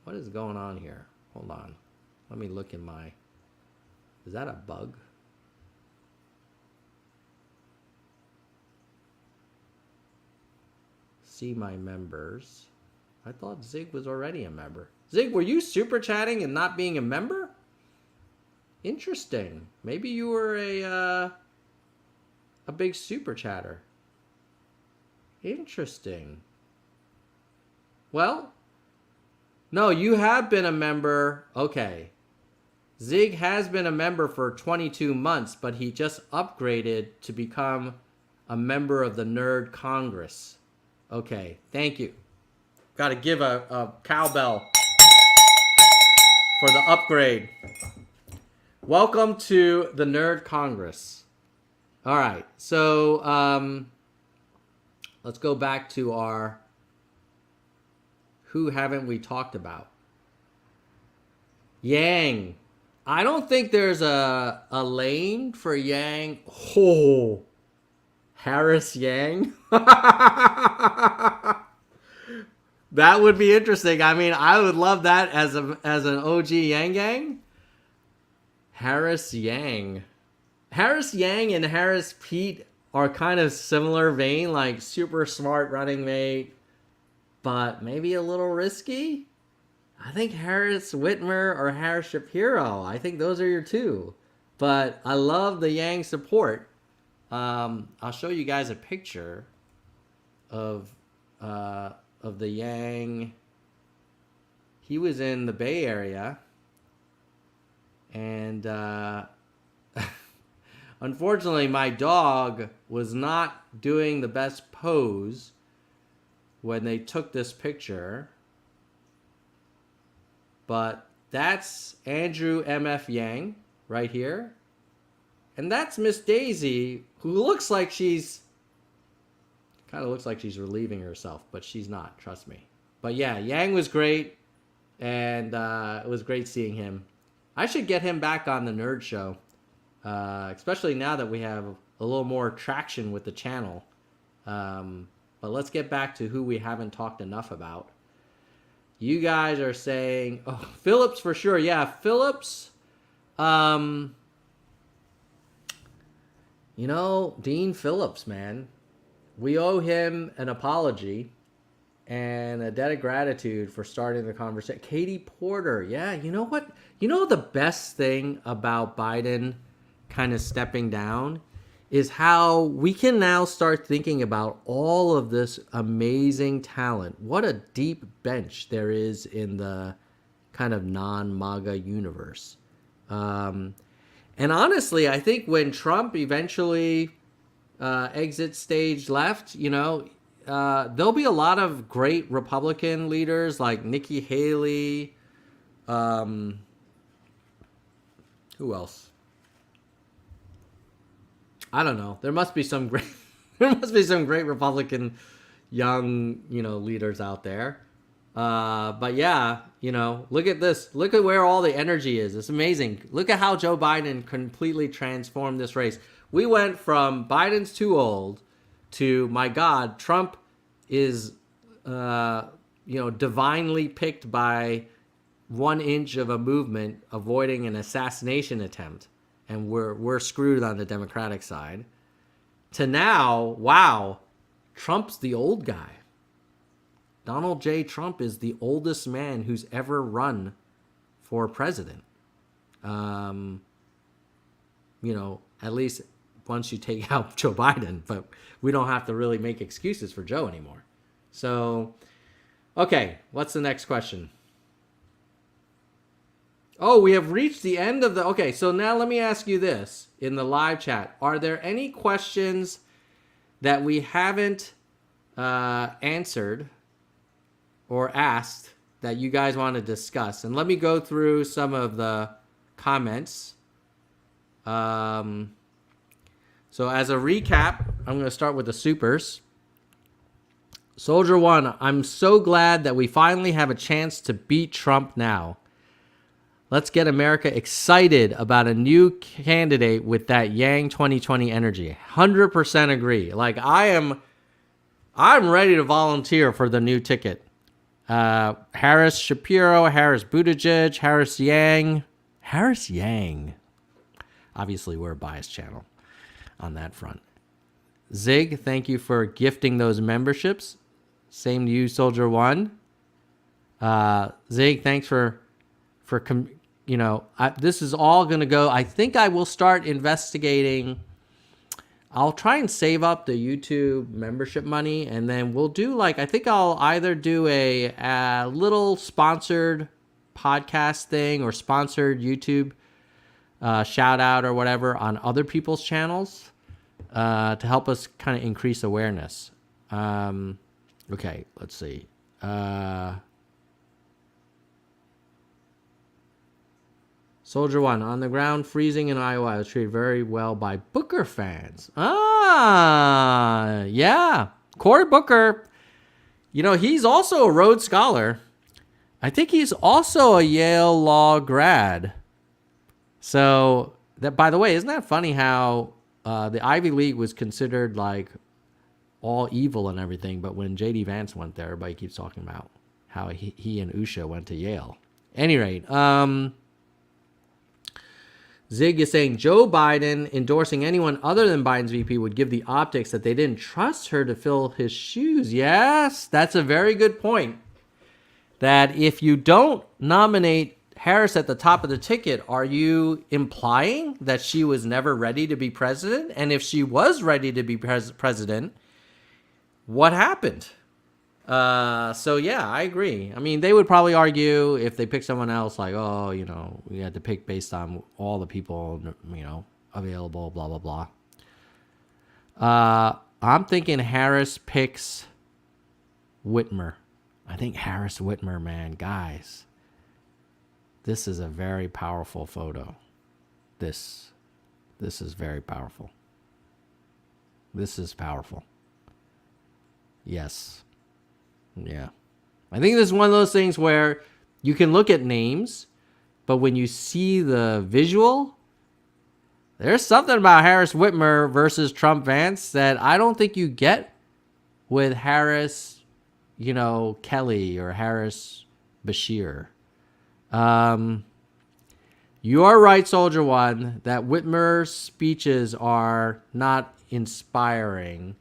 What is going on here? Hold on. Let me look in my... Is that a bug? See my members. I thought Zig was already a member. Zig, were you super chatting and not being a member? Interesting. Maybe you were a big super chatter. Interesting. Well, no, you have been a member. Okay. Zig has been a member for 22 months, but he just upgraded to become a member of the Nerd Congress. Okay, thank you. Got to give a cowbell for the upgrade. Welcome to the Nerd Congress. All right, so let's go back to our who haven't we talked about. Yang. I don't think there's a lane for Yang. Oh, Harris Yang. That would be interesting. I mean, I would love that as an OG Yang Gang. Harris Yang. Harris Yang and Harris Pete are kind of similar vein, like super smart running mate, but maybe a little risky. I think Harris Whitmer or Harris Shapiro. I think those are your two. But I love the Yang support. I'll show you guys a picture of the Yang. He was in the Bay Area, and unfortunately, my dog was not doing the best pose when they took this picture. But that's Andrew M.F. Yang right here. And that's Miss Daisy, who looks like kind of looks like she's relieving herself, but she's not, trust me. But yeah, Yang was great, and it was great seeing him. I should get him back on the Nerd Show, especially now that we have a little more traction with the channel. But let's get back to who we haven't talked enough about. You guys are saying, oh, Phillips for sure. Yeah, Phillips. You know, Dean Phillips, man. We owe him an apology and a debt of gratitude for starting the conversation. Katie Porter. Yeah, you know what? You know the best thing about Biden kind of stepping down is how we can now start thinking about all of this amazing talent. What a deep bench there is in the kind of non-MAGA universe. And honestly, I think when Trump eventually exits stage left, you know, there'll be a lot of great Republican leaders like Nikki Haley. Who else? I don't know. There must be some great Republican young, you know, leaders out there. But yeah, you know, look at this. Look at where all the energy is. It's amazing. Look at how Joe Biden completely transformed this race. We went from Biden's too old to, my God, Trump is, divinely picked by 1 inch of a movement, avoiding an assassination attempt. And we're screwed on the Democratic side. To now, wow, Trump's the old guy. Donald J. Trump is the oldest man who's ever run for president. At least once you take out Joe Biden, but we don't have to really make excuses for Joe anymore. So, okay, what's the next question? Oh, we have reached the end of the... Okay, so now let me ask you this in the live chat. Are there any questions that we haven't answered or asked that you guys want to discuss? And let me go through some of the comments. So as a recap, I'm going to start with the supers. Soldier 1, I'm so glad that we finally have a chance to beat Trump now. Let's get America excited about a new candidate with that Yang 2020 energy. 100% agree. Like I'm ready to volunteer for the new ticket. Harris Shapiro, Harris Buttigieg, Harris Yang. Obviously, we're a biased channel on that front. Zig, thank you for gifting those memberships. Same to you, Soldier 1. Zig, thanks for this is all going to go. I think I will start investigating. I'll try and save up the YouTube membership money, and then we'll do I think I'll either do a little sponsored podcast thing or sponsored YouTube shout out or whatever on other people's channels to help us kind of increase awareness. Okay, let's see. Soldier 1, on the ground, freezing in Iowa. I was treated very well by Booker fans. Yeah. Cory Booker, he's also a Rhodes Scholar. I think he's also a Yale Law grad. So, that, by the way, isn't that funny how the Ivy League was considered all evil and everything, but when J.D. Vance went there, everybody keeps talking about how he and Usha went to Yale. At any rate, Zig is saying Joe Biden endorsing anyone other than Biden's VP would give the optics that they didn't trust her to fill his shoes. Yes, that's a very good point. That if you don't nominate Harris at the top of the ticket, are you implying that she was never ready to be president? And if she was ready to be president, what happened? So yeah, I agree. I mean, they would probably argue if they pick someone else, we had to pick based on all the people, available, blah, blah, blah. I'm thinking Harris picks Whitmer. I think Harris Whitmer, man, guys, this is a very powerful photo. This is very powerful. This is powerful. Yes. Yeah. I think this is one of those things where you can look at names, but when you see the visual, there's something about Harris Whitmer versus Trump Vance that I don't think you get with Harris, Kelly or Harris Bashir. You are right, Soldier 1, that Whitmer's speeches are not inspiring.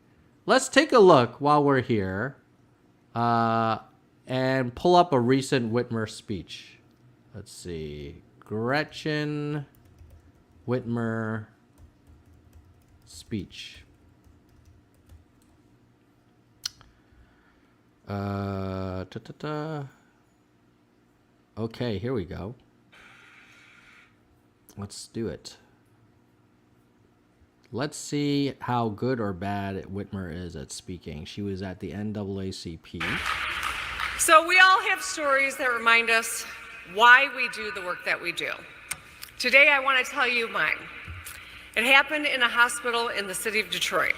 Let's take a look while we're here. And pull up a recent Whitmer speech. Let's see. Gretchen Whitmer speech. Okay, here we go. Let's do it. Let's see how good or bad Whitmer is at speaking. She was at the NAACP. So we all have stories that remind us why we do the work that we do. Today I want to tell you mine. It happened in a hospital in the city of Detroit.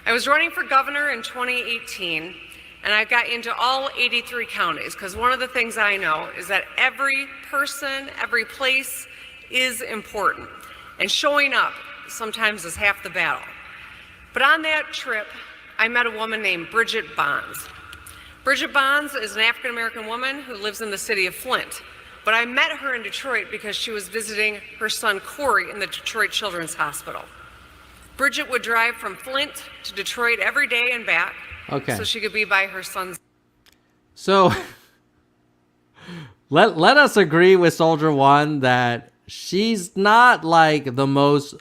I was running for governor in 2018, and I got into all 83 counties, because one of the things I know is that every person, every place is important, and showing up sometimes is half the battle. But on that trip, I met a woman named Bridget Bonds. Bridget Bonds is an African-American woman who lives in the city of Flint. But I met her in Detroit because she was visiting her son Corey in the Detroit Children's Hospital. Bridget would drive from Flint to Detroit every day and back, so she could be by her son's. So let us agree with Soldier 1 that she's not like the most,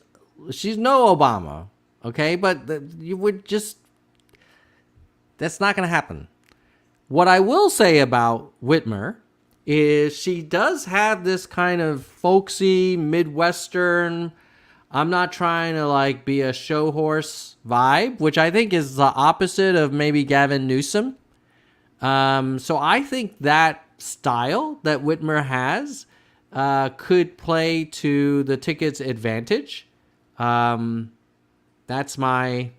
she's no Obama, okay? But you would just, that's not going to happen. What I will say about Whitmer is she does have this kind of folksy, Midwestern, I'm not trying to like be a show horse vibe, which I think is the opposite of maybe Gavin Newsom. So I think that style that Whitmer has could play to the ticket's advantage. That's my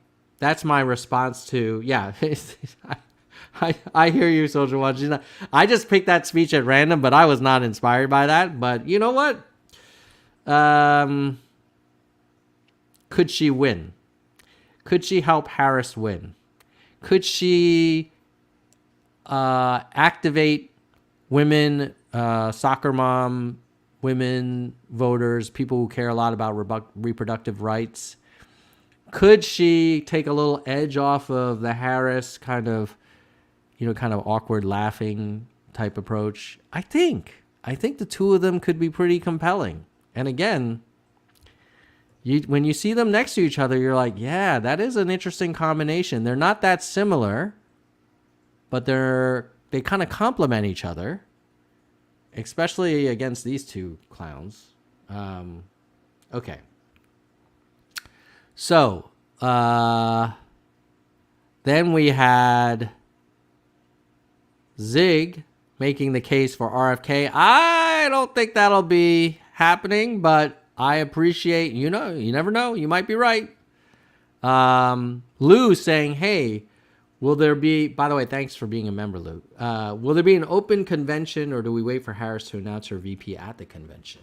response to, yeah. I hear you, Social One. I just picked that speech at random, but I was not inspired by that. But you know what? Could she win? Could she help Harris win? Could she activate women, soccer mom, women voters, people who care a lot about reproductive rights? Could she take a little edge off of the Harris kind of awkward laughing type approach? I think the two of them could be pretty compelling. And again, when you see them next to each other, you're like, yeah, that is an interesting combination. They're not that similar, but they kind of complement each other, especially against these two clowns. Okay. So, then we had Zig making the case for RFK. I don't think that'll be happening, but I appreciate, you never know, you might be right. Lou saying, hey, will there be, by the way, thanks for being a member, Lou. Will there be an open convention, or do we wait for Harris to announce her VP at the convention?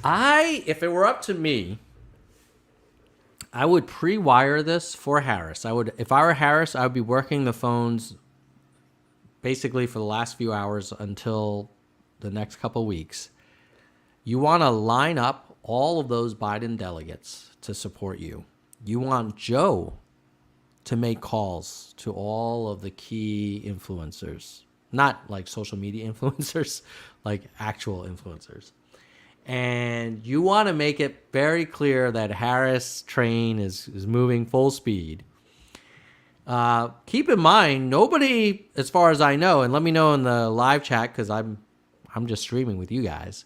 If it were up to me, I would pre-wire this for Harris. If I were Harris, I would be working the phones basically for the last few hours until the next couple weeks. You want to line up all of those Biden delegates to support you. You want Joe to make calls to all of the key influencers, not like social media influencers, like actual influencers. And you want to make it very clear that Harris train is moving full speed. Keep in mind, nobody, as far as I know, and let me know in the live chat because I'm just streaming with you guys.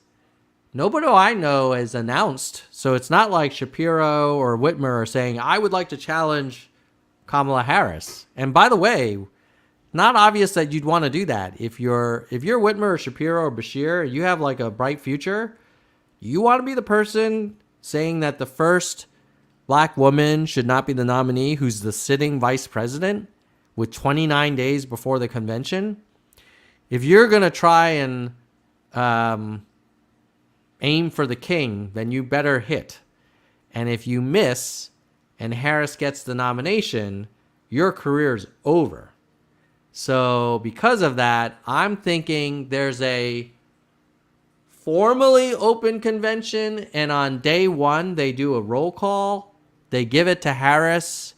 Nobody I know has announced, so it's not like Shapiro or Whitmer are saying, I would like to challenge Kamala Harris. And by the way, not obvious that you'd want to do that. If you're Whitmer or Shapiro or Bashir, you have like a bright future. You want to be the person saying that the first black woman should not be the nominee who's the sitting vice president with 29 days before the convention. If you're going to try and aim for the king, then you better hit. And if you miss and Harris gets the nomination, your career's over. So because of that, I'm thinking there's a formally open convention, and on day one, they do a roll call. They give it to Harris.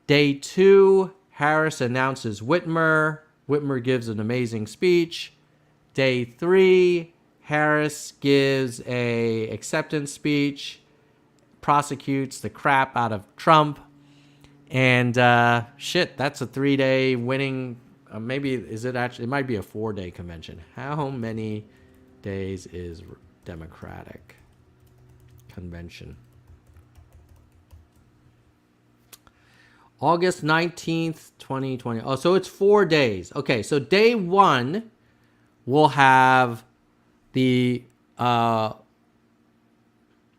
Day two, Harris announces Whitmer. Whitmer gives an amazing speech. Day three, Harris gives a acceptance speech, prosecutes the crap out of Trump. And that's a 3-day winning. Maybe is it actually? It might be a 4-day convention. How many days is Democratic convention? August 19th, 2020. Oh, so it's 4 days. Okay, so day one, we'll have the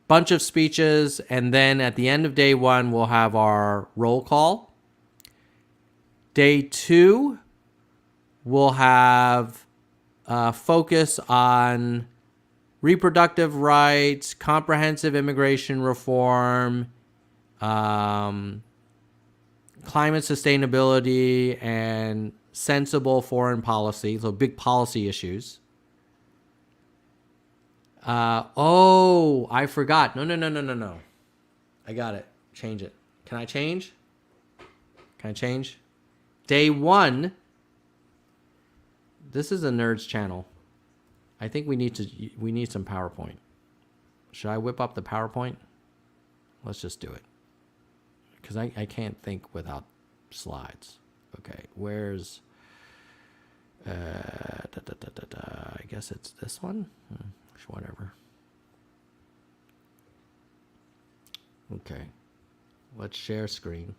bunch of speeches, and then at the end of day one, we'll have our roll call. Day two, we'll have focus on reproductive rights, comprehensive immigration reform, climate sustainability, and sensible foreign policy. So big policy issues. I forgot. No. I got it. Change it. Can I change? Day one. This is a Nerds channel. I think we need some PowerPoint. Should I whip up the PowerPoint? Let's just do it. Because I can't think without slides. Okay, where's... I guess it's this one? Whatever. Okay. Let's share screen.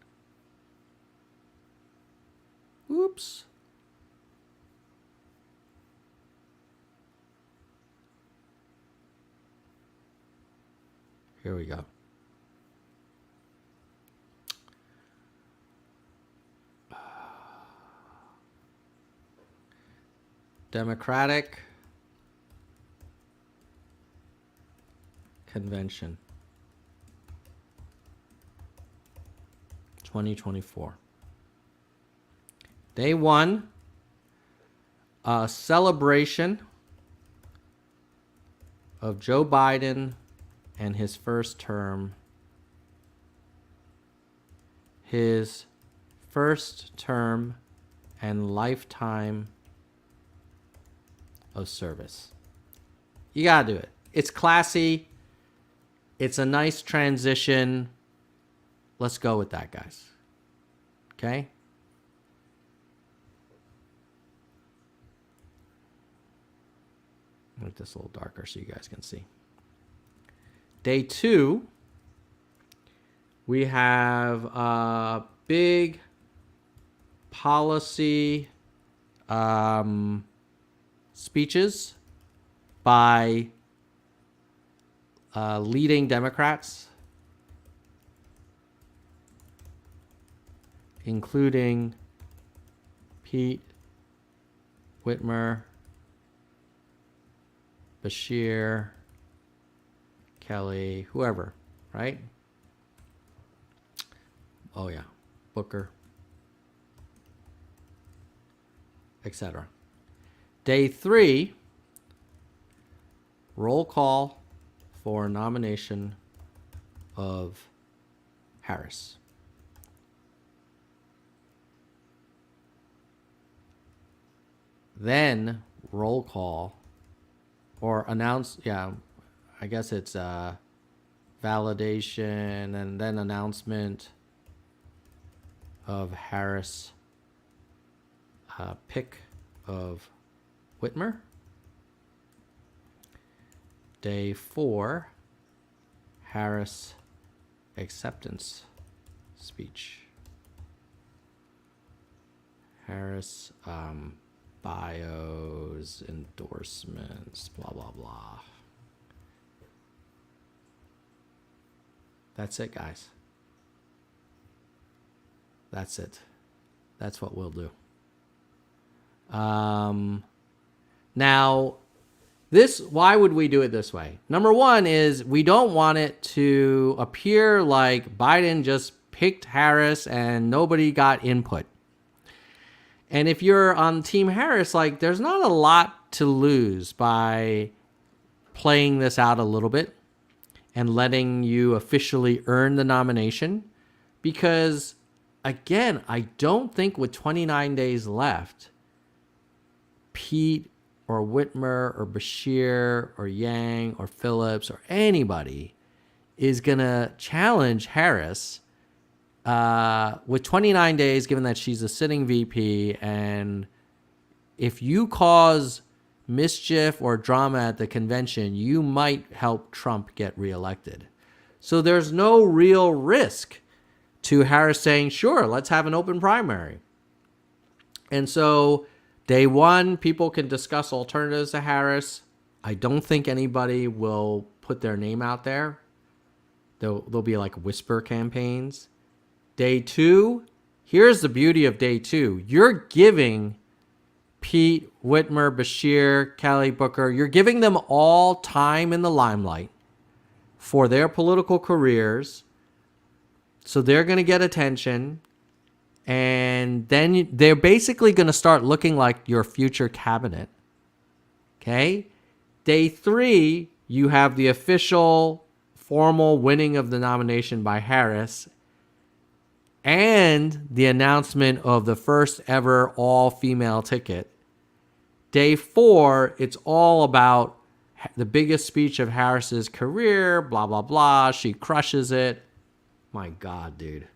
Oops. Here we go. Democratic Convention 2024. Day 1, a celebration of Joe Biden and his first term. His first term and lifetime of service. You gotta do it. It's classy. It's a nice transition. Let's go with that, guys. Okay? Make this a little darker so you guys can see. Day 2, we have big policy speeches by leading Democrats, including Pete, Whitmer, Bashir, Kelly, whoever, right? Oh yeah, Booker, etc. Day 3, roll call for nomination of Harris. Then roll call or announce, I guess it's validation and then announcement of Harris, pick of Whitmer. Day 4, Harris acceptance speech. Harris bios, endorsements, blah, blah, blah. That's it, guys. That's it. That's what we'll do. Now, why would we do it this way? Number one is we don't want it to appear like Biden just picked Harris and nobody got input. And if you're on Team Harris, like, there's not a lot to lose by playing this out a little bit and letting you officially earn the nomination. Because, again, I don't think with 29 days left, Pete or Whitmer or Bashir or Yang or Phillips or anybody is going to challenge Harris with 29 days, given that she's a sitting VP. And if you cause mischief or drama at the convention, you might help Trump get reelected. So there's no real risk to Harris saying, sure, let's have an open primary. And so day 1, people can discuss alternatives to Harris. I don't think anybody will put their name out there. There'll be like whisper campaigns. Day 2, here's the beauty of day 2. You're giving Pete, Whitmer, Bashir, Kelly, Booker, you're giving them all time in the limelight for their political careers. So they're going to get attention. And then they're basically going to start looking like your future cabinet. Okay? Day 3, you have the official formal winning of the nomination by Harris and the announcement of the first ever all-female ticket. day 4, it's all about the biggest speech of Harris's career, blah, blah, blah. She crushes it. My God, dude.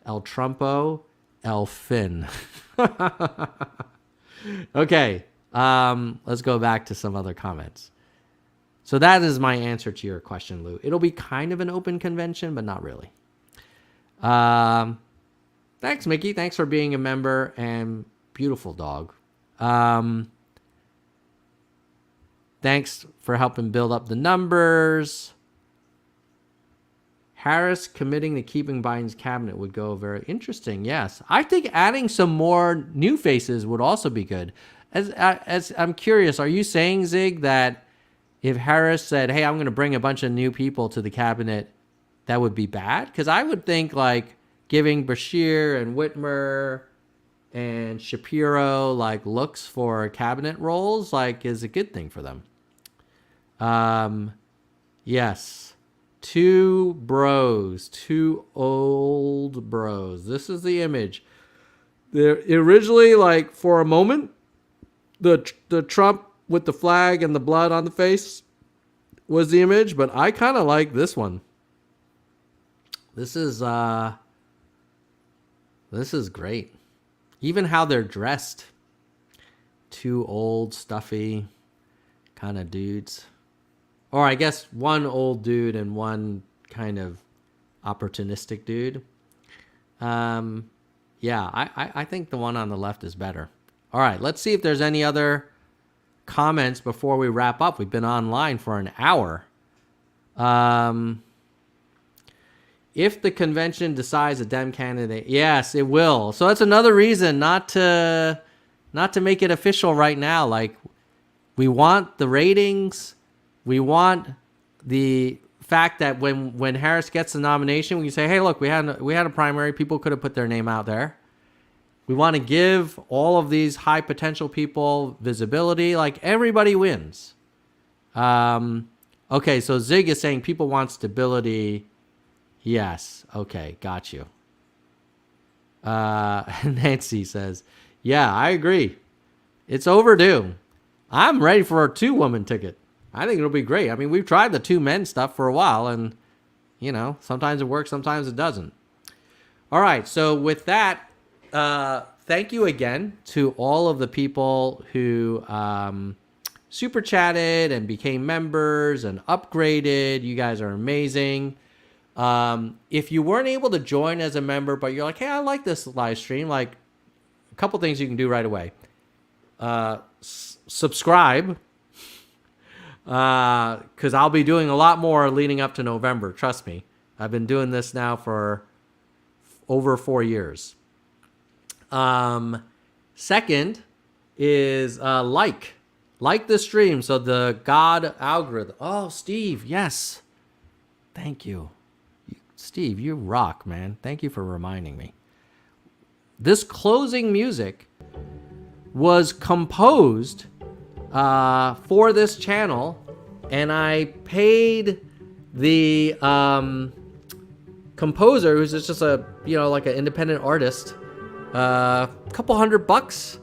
El Trumpo, El Fin. Okay, let's go back to some other comments. So that is my answer to your question, Lou. It'll be kind of an open convention, but not really. Thanks, Mickey. Thanks for being a member, and beautiful dog. Thanks for helping build up the numbers. Harris committing to keeping Biden's cabinet would go very interesting. Yes, I think adding some more new faces would also be good. As I'm curious, are you saying, Zig, that if Harris said, "Hey, I'm going to bring a bunch of new people to the cabinet," that would be bad? Because I would think like giving Bashir and Whitmer and Shapiro like looks for cabinet roles like is a good thing for them. Yes. 2 bros, 2 old bros. This is the image. They're originally, like, for a moment, the Trump with the flag and the blood on the face was the image, but I kind of like this one. This is great. Even how they're dressed. 2 old, stuffy kind of dudes. Or I guess 1 old dude and 1 kind of opportunistic dude. Yeah, I think the one on the left is better. All right, let's see if there's any other comments before we wrap up. We've been online for an hour. If the convention decides a Dem candidate, yes, it will. So that's another reason not to make it official right now. Like, we want the ratings. We want the fact that when Harris gets the nomination, we can say, hey, look, we had a primary. People could have put their name out there. We want to give all of these high potential people visibility. Like, everybody wins. Okay, so Zig is saying people want stability. Yes. Okay, got you. Nancy says, yeah, I agree. It's overdue. I'm ready for a 2-woman ticket. I think it'll be great. I mean, we've tried the 2 men stuff for a while, and, you know, sometimes it works, sometimes it doesn't. All right, so with that, thank you again to all of the people who super chatted and became members and upgraded. You guys are amazing. If you weren't able to join as a member, but you're like, hey, I like this live stream, like, a couple things you can do right away. Subscribe. Because I'll be doing a lot more leading up to November. Trust me. I've been doing this now for over 4 years. Second is like the stream. So the God algorithm. Oh, Steve, yes. Thank you. Steve, you rock, man. Thank you for reminding me. This closing music was composed for this channel, and I paid the composer, who's just a, you know, like an independent artist, a couple $100.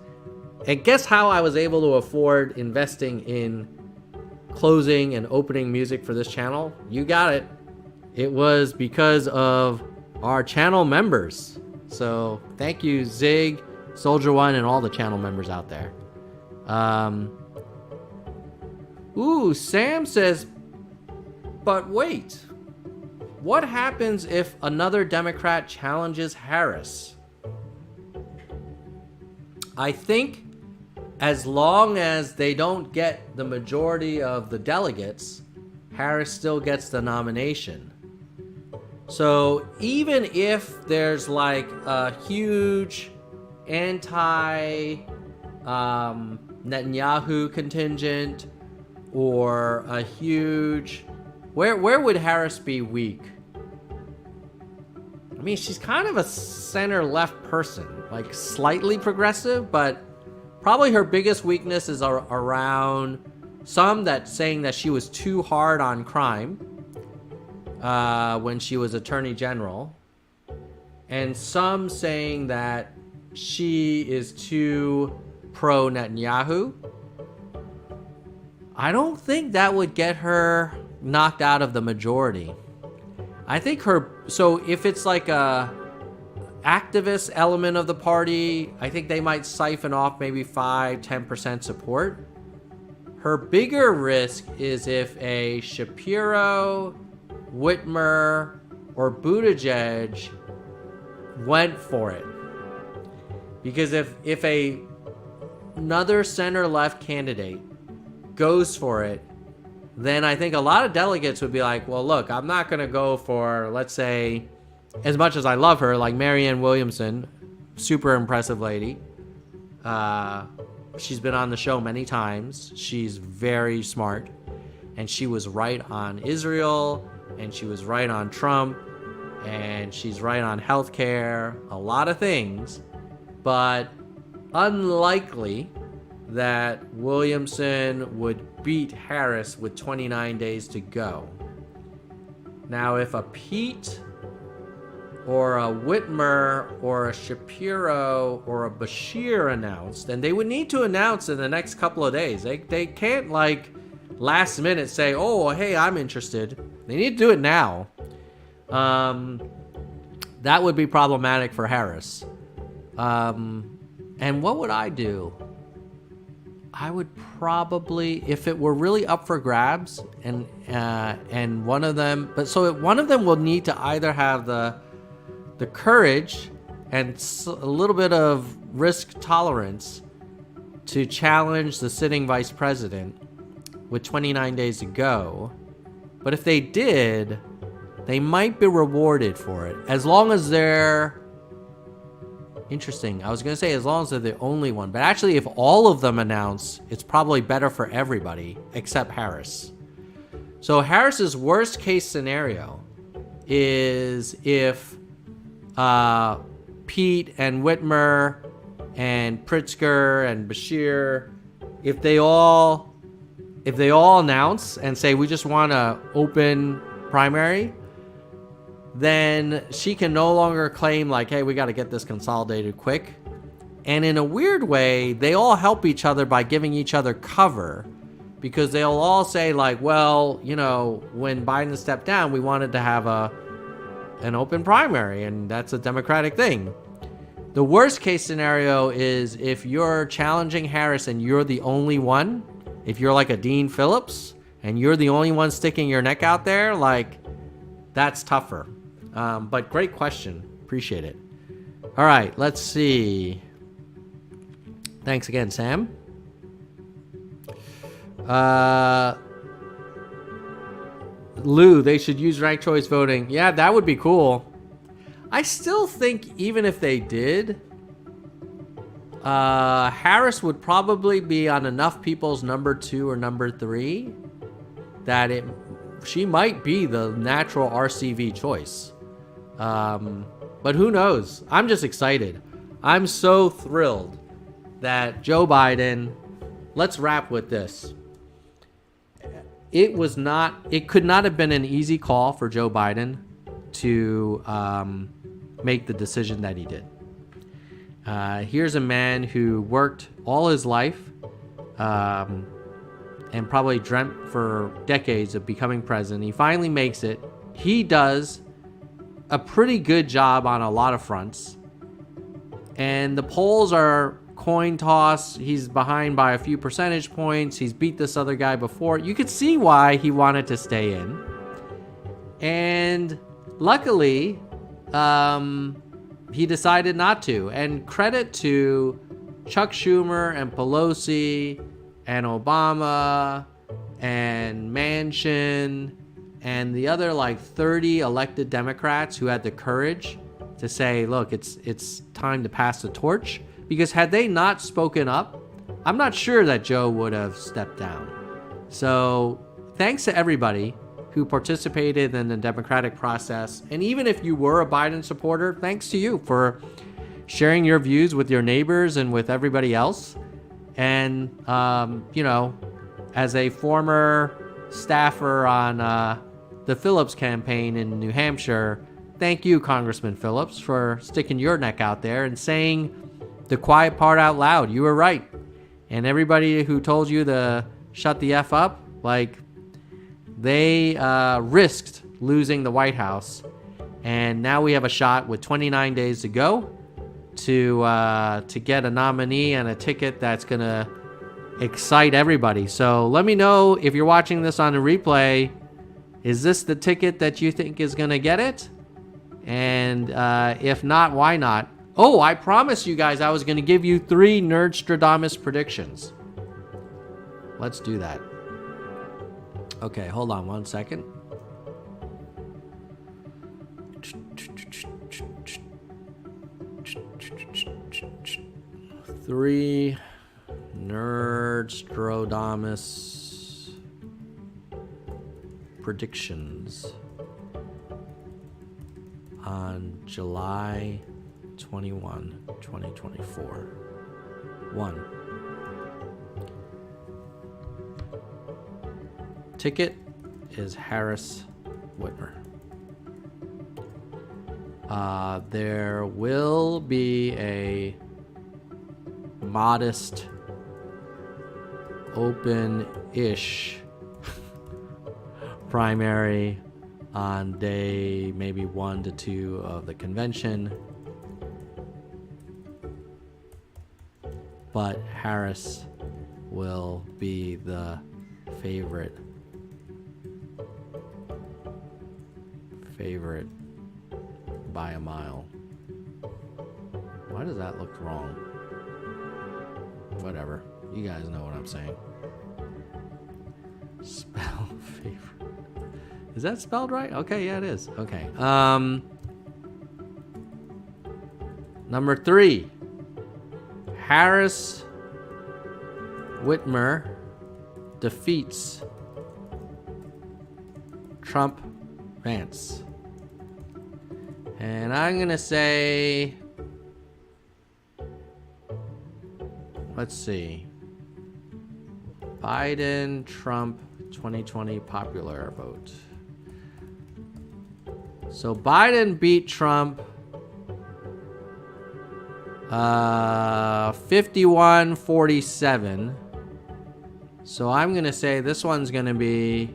And guess how I was able to afford investing in closing and opening music for this channel? You got it. It was because of our channel members. So thank you, Zig, Soldier One, and all the channel members out there. Ooh, Sam says, but wait, what happens if another Democrat challenges Harris? I think as long as they don't get the majority of the delegates, Harris still gets the nomination. So even if there's like a huge anti-Netanyahu contingent, or a huge... Where would Harris be weak? I mean, she's kind of a center-left person. Like, slightly progressive, but probably her biggest weakness is around some that saying that she was too hard on crime when she was Attorney General. And some saying that she is too pro-Netanyahu. I don't think that would get her knocked out of the majority. I think so if it's like a activist element of the party, I think they might siphon off maybe 5-10% support. Her bigger risk is if a Shapiro, Whitmer, or Buttigieg went for it. Because if another center-left candidate goes for it, then I think a lot of delegates would be like, well, look, I'm not going to go for, let's say, as much as I love her, like Marianne Williamson, super impressive lady. She's been on the show many times. She's very smart. And she was right on Israel, and she was right on Trump, and she's right on healthcare, a lot of things. But unlikely that Williamson would beat Harris with 29 days to go. Now, if a Pete or a Whitmer or a Shapiro or a Bashir announced, then they would need to announce in the next couple of days. They can't like last minute say, oh, hey, I'm interested. They need to do it now. That would be problematic for Harris. And what would I do? I would probably, if it were really up for grabs, and one of them, one of them will need to either have the courage and a little bit of risk tolerance to challenge the sitting vice president with 29 days to go. But if they did, they might be rewarded for it, as long as they're interesting. I was going to say as long as they're the only one, but actually if all of them announce, it's probably better for everybody except Harris. So Harris's worst case scenario is if Pete and Whitmer and Pritzker and Bashir, if they all announce and say we just want an open primary, then she can no longer claim like, hey, we got to get this consolidated quick. And in a weird way, they all help each other by giving each other cover, because they'll all say like, well, you know, when Biden stepped down, we wanted to have an open primary, and that's a Democratic thing. The worst case scenario is if you're challenging Harris and you're the only one, if you're like a Dean Phillips and you're the only one sticking your neck out there, like, that's tougher. But great question. Appreciate it. All right, let's see. Thanks again, Sam. Lou, they should use ranked choice voting. Yeah, that would be cool. I still think even if they did, Harris would probably be on enough people's number 2 or number 3 that she might be the natural RCV choice. But who knows? I'm just excited. I'm so thrilled that Joe Biden, let's wrap with this. It could not have been an easy call for Joe Biden to make the decision that he did. Here's a man who worked all his life and probably dreamt for decades of becoming president. He finally makes it. He does a pretty good job on a lot of fronts. And the polls are coin toss. He's behind by a few percentage points. He's beat this other guy before. You could see why he wanted to stay in. And luckily, he decided not to. And credit to Chuck Schumer and Pelosi and Obama and Manchin and the other like 30 elected Democrats who had the courage to say, look, it's time to pass the torch. Because had they not spoken up, I'm not sure that Joe would have stepped down. So thanks to everybody who participated in the democratic process. And even if you were a Biden supporter, thanks to you for sharing your views with your neighbors and with everybody else. And, you know, as a former staffer on the Phillips campaign in New Hampshire, thank you, Congressman Phillips, for sticking your neck out there and saying the quiet part out loud. You were right. And everybody who told you the shut the F up. Like, they risked losing the White House, and now we have a shot with 29 days to go to get a nominee and a ticket that's going to excite everybody. So let me know if you're watching this on a replay. Is this the ticket that you think is going to get it? And if not, why not? Oh, I promised you guys I was going to give you 3 Nerdstrodamus predictions. Let's do that. Okay, hold on one second. Three Nerdstrodamus predictions on July 21, 2024. 1. Ticket is Harris Whitmer. There will be a modest, open-ish primary on day maybe 1 to 2 of the convention. But Harris will be the favorite by a mile. Why does that look wrong? Whatever. You guys know what I'm saying. Spell favorite. Is that spelled right? Okay, yeah, it is. Okay. Number 3. Harris Whitmer defeats Trump Vance. And I'm going to say, let's see, Biden, Trump, 2020 popular vote. So Biden beat Trump 51-47. So I'm going to say this one's going to be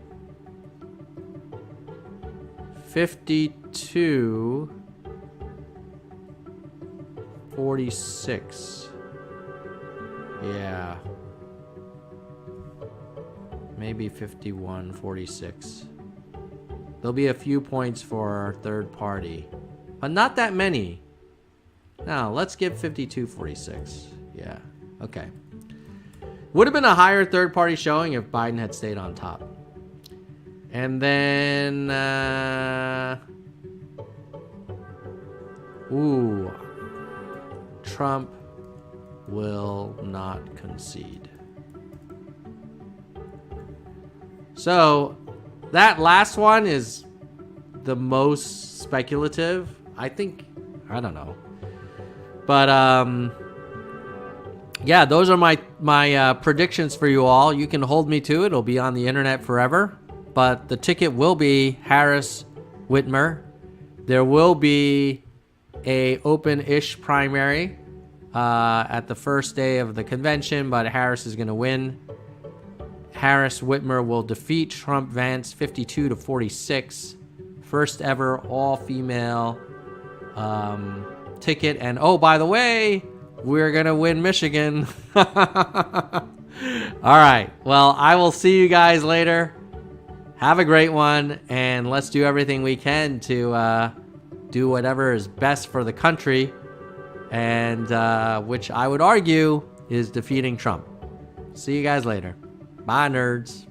52-46. Yeah. Maybe 51-46. There'll be a few points for third party, but not that many. Now, let's give 52-46. Yeah. Okay. Would have been a higher third party showing if Biden had stayed on top. And then, Trump will not concede. So, that last one is the most speculative. I think, I don't know. But, yeah, those are my predictions for you all. You can hold me to it. It'll be on the internet forever. But the ticket will be Harris Whitmer. There will be a open-ish primary at the first day of the convention, but Harris is going to win. Harris Whitmer will defeat Trump Vance 52-46. First ever all-female ticket. And oh, by the way, we're going to win Michigan. All right. Well, I will see you guys later. Have a great one, and let's do everything we can to do whatever is best for the country, and which I would argue is defeating Trump. See you guys later. Bye, nerds.